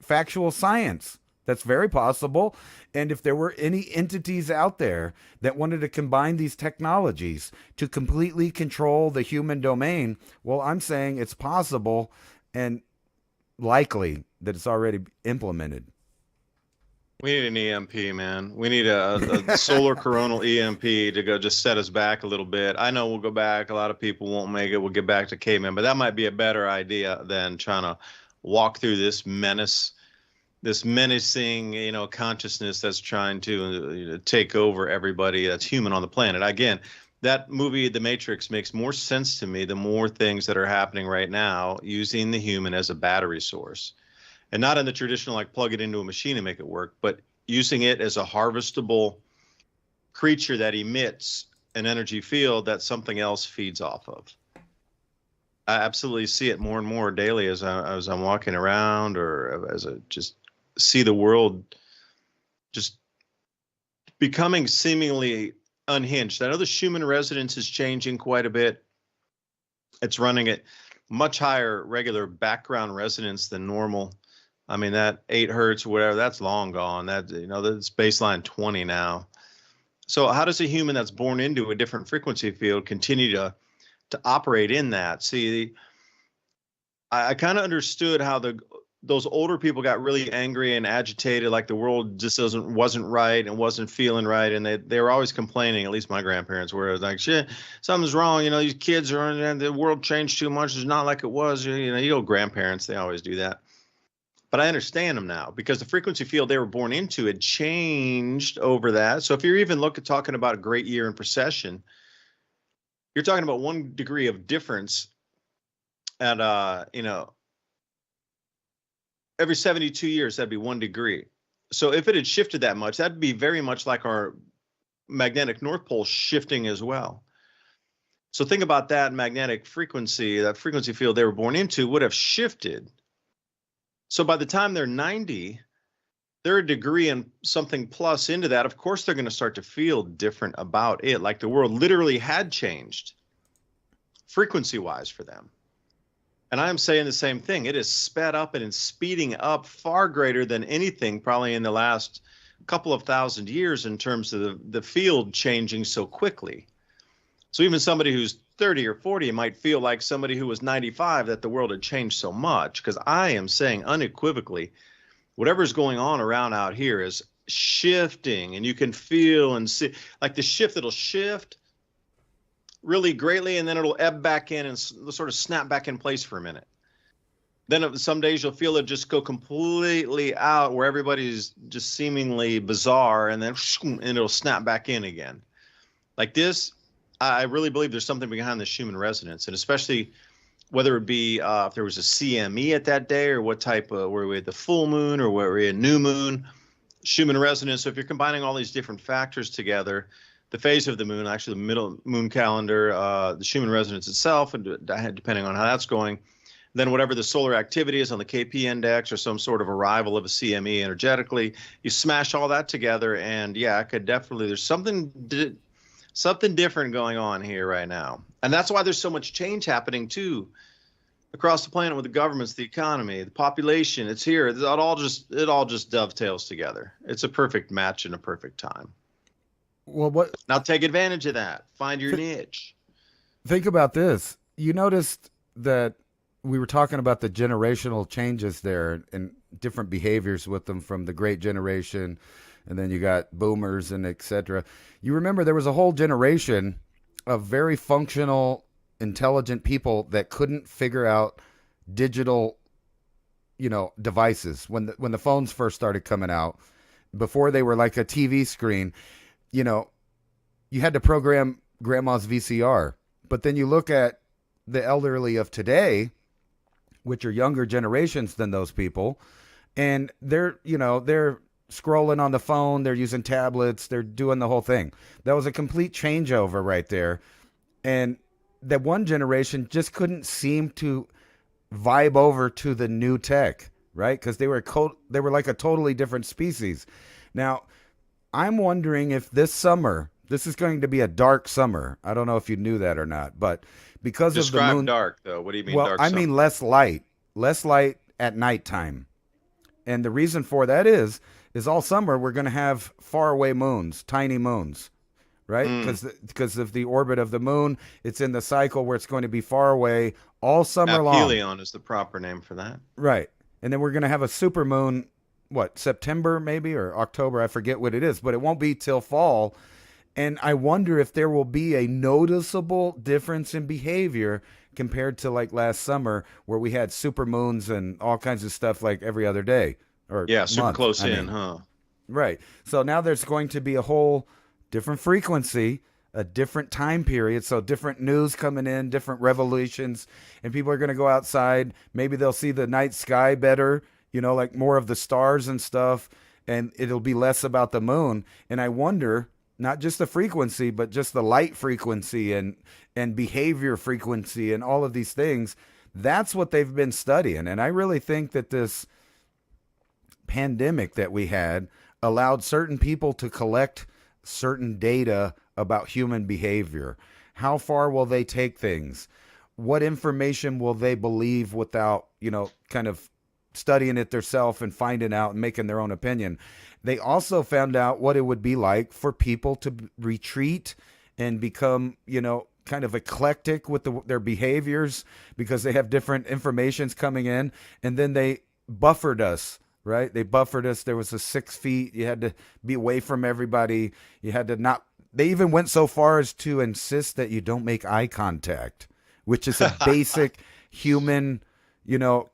factual science. That's very possible. And if there were any entities out there that wanted to combine these technologies to completely control the human domain, well, I'm saying it's possible and likely that it's already implemented. We need an EMP, man. We need a solar coronal EMP to go just set us back a little bit. I know we'll go back. A lot of people won't make it. We'll get back to caveman, but that might be a better idea than trying to walk through this menacing, consciousness that's trying to take over everybody that's human on the planet. Again, that movie, The Matrix, makes more sense to me the more things that are happening right now using the human as a battery source. And not in the traditional, like plug it into a machine and make it work, but using it as a harvestable creature that emits an energy field that something else feeds off of. I absolutely see it more and more daily as I'm walking around, or as I just see the world just becoming seemingly unhinged. I know the Schumann resonance is changing quite a bit. It's running at much higher regular background resonance than normal. I mean, that 8 hertz or whatever, that's long gone. That, that's baseline 20 now. So how does a human that's born into a different frequency field continue to operate in that? See, I kind of understood how those older people got really angry and agitated, like the world just wasn't right and wasn't feeling right, and they were always complaining. At least my grandparents were like, "Shit, something's wrong. These kids are, and the world changed too much. It's not like it was." You old grandparents, they always do that. But I understand them now, because the frequency field they were born into had changed over that. So if you're even talking about a great year in precession, you're talking about 1 degree of difference at every 72 years, that'd be 1 degree. So if it had shifted that much, that'd be very much like our magnetic North Pole shifting as well. So think about that magnetic frequency, that frequency field they were born into would have shifted. So by the time they're 90, they're a degree and something plus into that. Of course, they're going to start to feel different about it, like the world literally had changed frequency-wise for them. And I'm saying the same thing. It is sped up and it's speeding up far greater than anything probably in the last couple of thousand years in terms of the field changing so quickly. So even somebody who's 30 or 40 might feel like somebody who was 95 that the world had changed so much, because I am saying unequivocally, whatever's going on around out here is shifting, and you can feel and see, like the shift, it'll shift really greatly, and then it'll ebb back in and sort of snap back in place for a minute. Then some days you'll feel it just go completely out where everybody's just seemingly bizarre, and then and it'll snap back in again. Like this, I really believe there's something behind the Schumann resonance, and especially whether it be if there was a CME at that day, or what type of, where we had the full moon or where we had new moon, Schumann resonance. So if you're combining all these different factors together, the phase of the moon, actually the middle moon calendar, the Schumann resonance itself, and depending on how that's going, then whatever the solar activity is on the KP index or some sort of arrival of a CME energetically, you smash all that together, and yeah, I could definitely, there's something different going on here right now. And that's why there's so much change happening too across the planet, with the governments, the economy, the population. It's here. It all just dovetails together. It's a perfect match and a perfect time. Well, now take advantage of that. Find your niche. Think about this. You noticed that we were talking about the generational changes there and different behaviors with them, from the great generation, and then you got boomers and etc. You remember there was a whole generation of very functional, intelligent people that couldn't figure out digital, devices when the phones first started coming out. Before they were like a TV screen, you had to program grandma's VCR. But then you look at the elderly of today, which are younger generations than those people, and they're scrolling on the phone, they're using tablets, they're doing the whole thing. That was a complete changeover right there. And that one generation just couldn't seem to vibe over to the new tech, right? Because they were like a totally different species. Now, I'm wondering if this summer, this is going to be a dark summer. I don't know if you knew that or not, but because of the moon. Describe dark, though. What do you mean well, dark I summer? mean less light at nighttime. And the reason for that is all summer we're going to have faraway moons, tiny moons, right? Because of the orbit of the moon, it's in the cycle where it's going to be far away all summer long. Aphelion is the proper name for that. Right. And then we're going to have a super moon, September maybe, or October, I forget what it is, but it won't be till fall. And I wonder if there will be a noticeable difference in behavior compared to like last summer, where we had super moons and all kinds of stuff like every other day. Or super month, close in, huh? Right. So now there's going to be a whole different frequency a different time period. So different news coming in, different revelations, and people are going to go outside. Maybe they'll see the night sky better, like more of the stars and stuff, and it'll be less about the moon. And I wonder, not just the frequency, but just the light frequency and behavior frequency and all of these things. That's what they've been studying. And I really think that this pandemic that we had allowed certain people to collect certain data about human behavior. How far will they take things? What information will they believe without, kind of studying it themselves and finding out and making their own opinion? They also found out what it would be like for people to retreat and become, kind of eclectic with their behaviors because they have different informations coming in. And then they buffered us, right? They buffered us. There was a 6 feet. You had to be away from everybody. You had to not. They even went so far as to insist that you don't make eye contact, which is a basic human,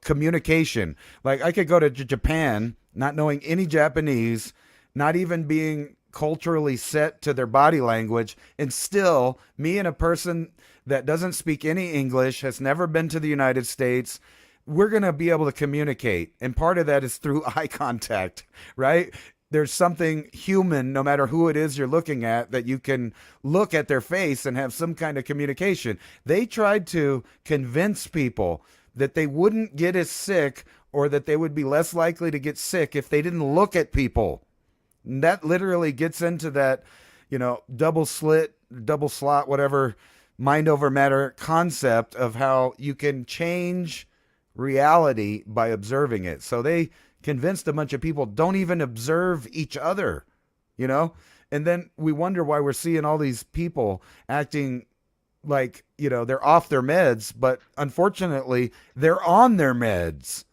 communication. Like I could go to Japan, not knowing any Japanese, not even being culturally set to their body language, and still me and a person that doesn't speak any English, has never been to the United States, we're going to be able to communicate. And part of that is through eye contact, right? There's something human, no matter who it is you're looking at, that you can look at their face and have some kind of communication. They tried to convince people that they wouldn't get as sick, or that they would be less likely to get sick if they didn't look at people. And that literally gets into that, double slot, whatever, mind over matter concept of how you can change reality by observing it. So they convinced a bunch of people, don't even observe each other, and then we wonder why we're seeing all these people acting like, they're off their meds, but unfortunately they're on their meds.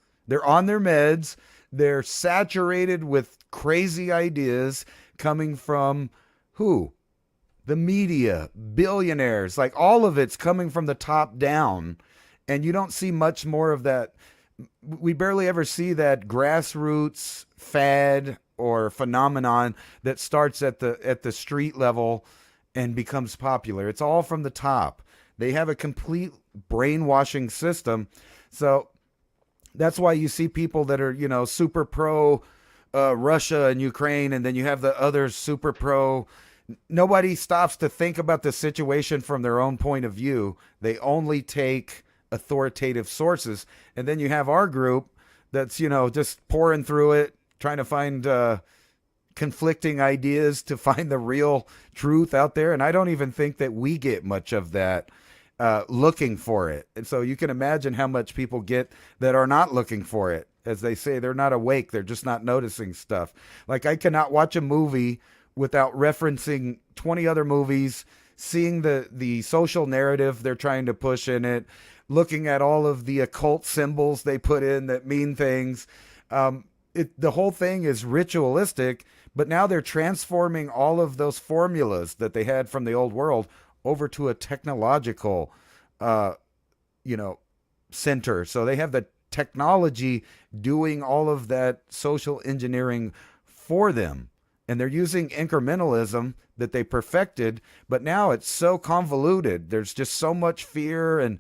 They're saturated with crazy ideas coming from who? The media, billionaires, like all of it's coming from the top down. And you don't see much more of that. We barely ever see that grassroots fad or phenomenon that starts at the street level and becomes popular. It's all from the top. They have a complete brainwashing system. So that's why you see people that are, super pro Russia and Ukraine, and then you have the others super pro. Nobody stops to think about the situation from their own point of view. They only take authoritative sources. And then you have our group that's, just pouring through it, trying to find conflicting ideas to find the real truth out there. And I don't even think that we get much of that looking for it. And so you can imagine how much people get that are not looking for it. As they say, they're not awake. They're just not noticing stuff. Like I cannot watch a movie without referencing 20 other movies, seeing the social narrative they're trying to push in it, looking at all of the occult symbols they put in that mean things. The whole thing is ritualistic, but now they're transforming all of those formulas that they had from the old world over to a technological, center. So they have the technology doing all of that social engineering for them. And they're using incrementalism that they perfected, but now it's so convoluted. There's just so much fear and,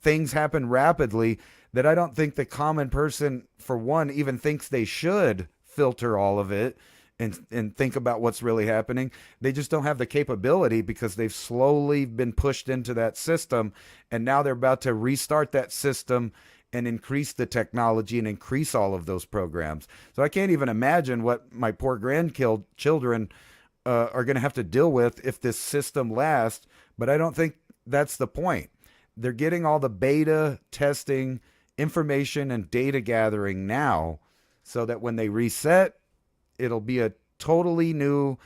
things happen rapidly that I don't think the common person, for one, even thinks they should filter all of it and think about what's really happening. They just don't have the capability because they've slowly been pushed into that system. And now they're about to restart that system and increase the technology and increase all of those programs. So I can't even imagine what my poor grandchildren are going to have to deal with if this system lasts. But I don't think that's the point. They're getting all the beta testing, information, and data gathering now so that when they reset, it'll be a totally new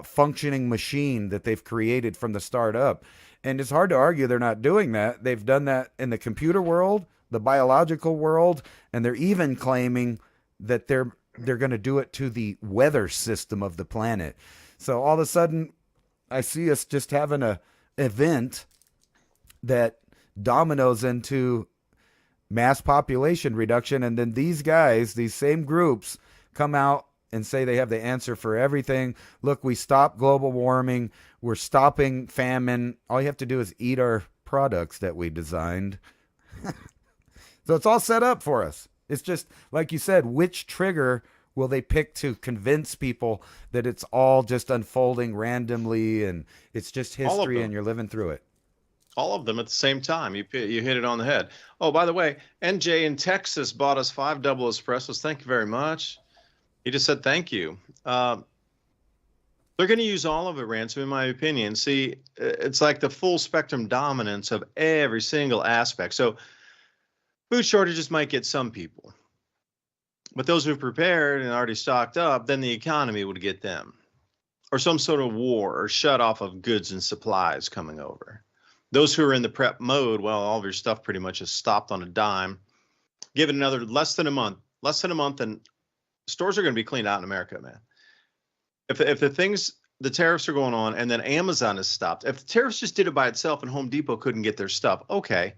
functioning machine that they've created from the start up. And it's hard to argue they're not doing that. They've done that in the computer world, the biological world, and they're even claiming that they're going to do it to the weather system of the planet. So all of a sudden, I see us just having a event that dominoes into mass population reduction, and then these guys, these same groups, come out and say they have the answer for everything. Look, we stopped global warming. We're stopping famine. All you have to do is eat our products that we designed. So it's all set up for us. It's just, like you said, which trigger will they pick to convince people that it's all just unfolding randomly and it's just history and you're living through it? All of them at the same time. You hit it on the head. Oh, by the way, NJ in Texas bought us 5 double espressos. Thank you very much. He just said thank you. They're going to use all of it, Ransom, in my opinion. See, it's like the full spectrum dominance of every single aspect. So food shortages might get some people, but those who've prepared and already stocked up, then the economy would get them, or some sort of war or shut off of goods and supplies coming over. Those who are in the prep mode, well, all of your stuff pretty much is stopped on a dime. Give it another less than a month, and stores are going to be cleaned out in America, man. If the tariffs are going on and then Amazon is stopped, if the tariffs just did it by itself and Home Depot couldn't get their stuff, okay,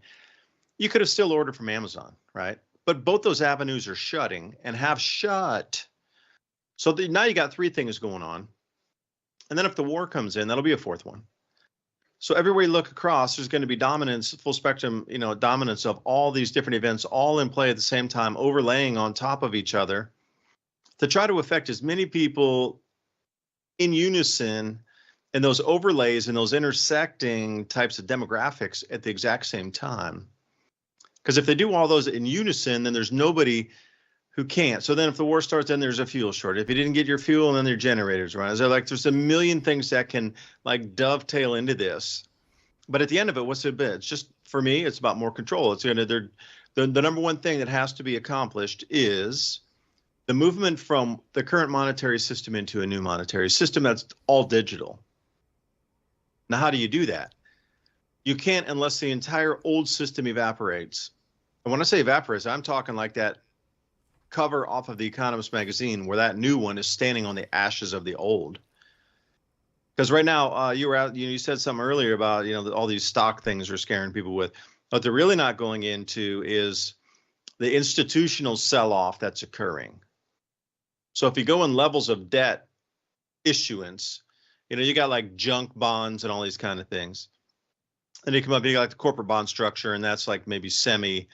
you could have still ordered from Amazon, right? But both those avenues are shutting and have shut. So now you got 3 things going on. And then if the war comes in, that'll be a 4th one. So everywhere you look across, there's going to be dominance, full spectrum, dominance of all these different events, all in play at the same time, overlaying on top of each other to try to affect as many people in unison, and those overlays and those intersecting types of demographics at the exact same time. Because if they do all those in unison, then there's nobody who can't. So then if the war starts, then there's a fuel shortage. If you didn't get your fuel, then their generators run. There's a million things that can like dovetail into this. But at the end of it, what's it been? It's just, for me, it's about more control. It's the number one thing that has to be accomplished is the movement from the current monetary system into a new monetary system that's all digital. Now, how do you do that? You can't unless the entire old system evaporates. And when I say evaporates, I'm talking like that cover off of the Economist magazine where that new one is standing on the ashes of the old. Because right now, you said something earlier about, all these stock things are scaring people with. What they're really not going into is the institutional sell-off that's occurring. So if you go in levels of debt issuance, you got like junk bonds and all these kind of things. And you come up, you got like the corporate bond structure, and that's like maybe semi-safe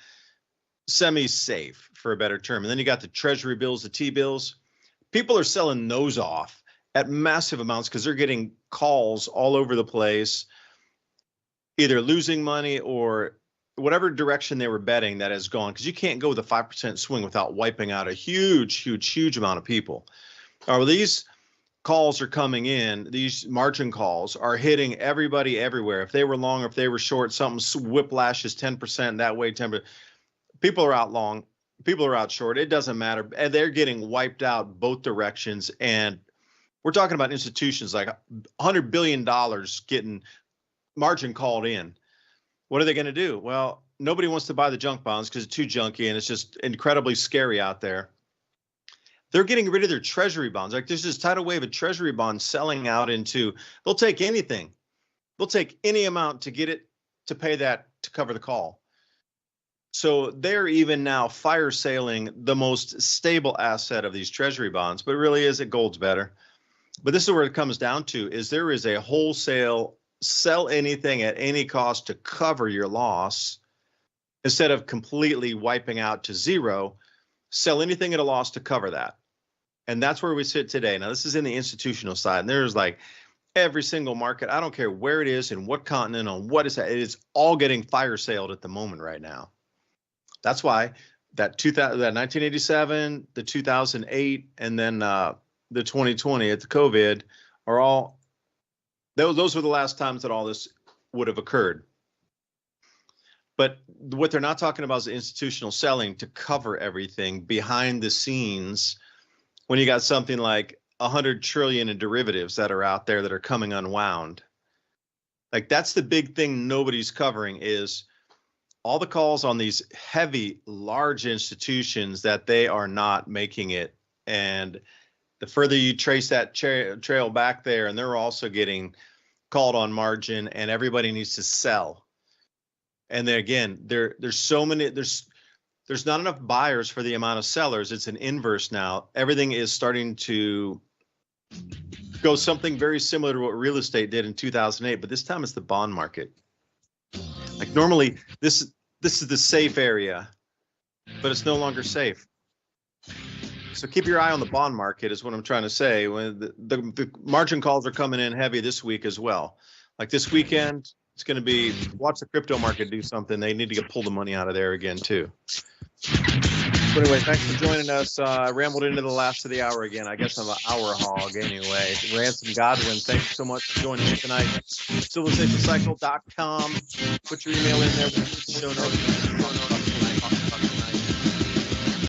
for a better term. And then you got the treasury bills, the T-bills. People are selling those off at massive amounts because they're getting calls all over the place, either losing money or whatever direction they were betting that has gone, because you can't go with a 5% swing without wiping out a huge amount of people. These calls are coming in, these margin calls are hitting everybody everywhere. If they were long or if they were short, something whiplashes 10% that way, 10%. People are out long, people are out short. It doesn't matter. And they're getting wiped out both directions. And we're talking about institutions like $100 billion getting margin called in. What are they going to do? Well, nobody wants to buy the junk bonds because it's too junky and it's just incredibly scary out there. They're getting rid of their treasury bonds. Like there's this tidal wave of treasury bonds selling out into, they'll take anything. They'll take any amount to get it, to pay that, to cover the call. So they're even now fire sailing the most stable asset of these treasury bonds, but really is it gold's better. But this is where it comes down to, is there is a wholesale sell anything at any cost to cover your loss instead of completely wiping out to zero. Sell anything at a loss to cover that. And that's where we sit today. Now, this is in the institutional side, and there's like every single market. I don't care where it is and what continent, on what is that. It is all getting fire sailed at the moment right now. That's why that 1987, the 2008, and then the 2020 at the COVID are all, those were the last times that all this would have occurred. But what they're not talking about is the institutional selling to cover everything behind the scenes when you got something like 100 trillion in derivatives that are out there that are coming unwound. Like that's the big thing nobody's covering, is all the calls on these heavy, large institutions that they are not making it. And the further you trace that trail back there, and they're also getting called on margin, and everybody needs to sell. And then again, there's so many, there's not enough buyers for the amount of sellers. It's an inverse now. Everything is starting to go something very similar to what real estate did in 2008, but this time it's the bond market. Like normally this is the safe area, but it's no longer safe. So keep your eye on the bond market is what I'm trying to say. When the margin calls are coming in heavy this week as well. Like this weekend, it's going to be, watch the crypto market do something. They need to pull the money out of there again too. So anyway, thanks for joining us. I rambled into the last of the hour again. I guess I'm an hour hog anyway. Ransom Godwin, thanks so much for joining me tonight. CivilizationCycle.com. Put your email in there. Show notes.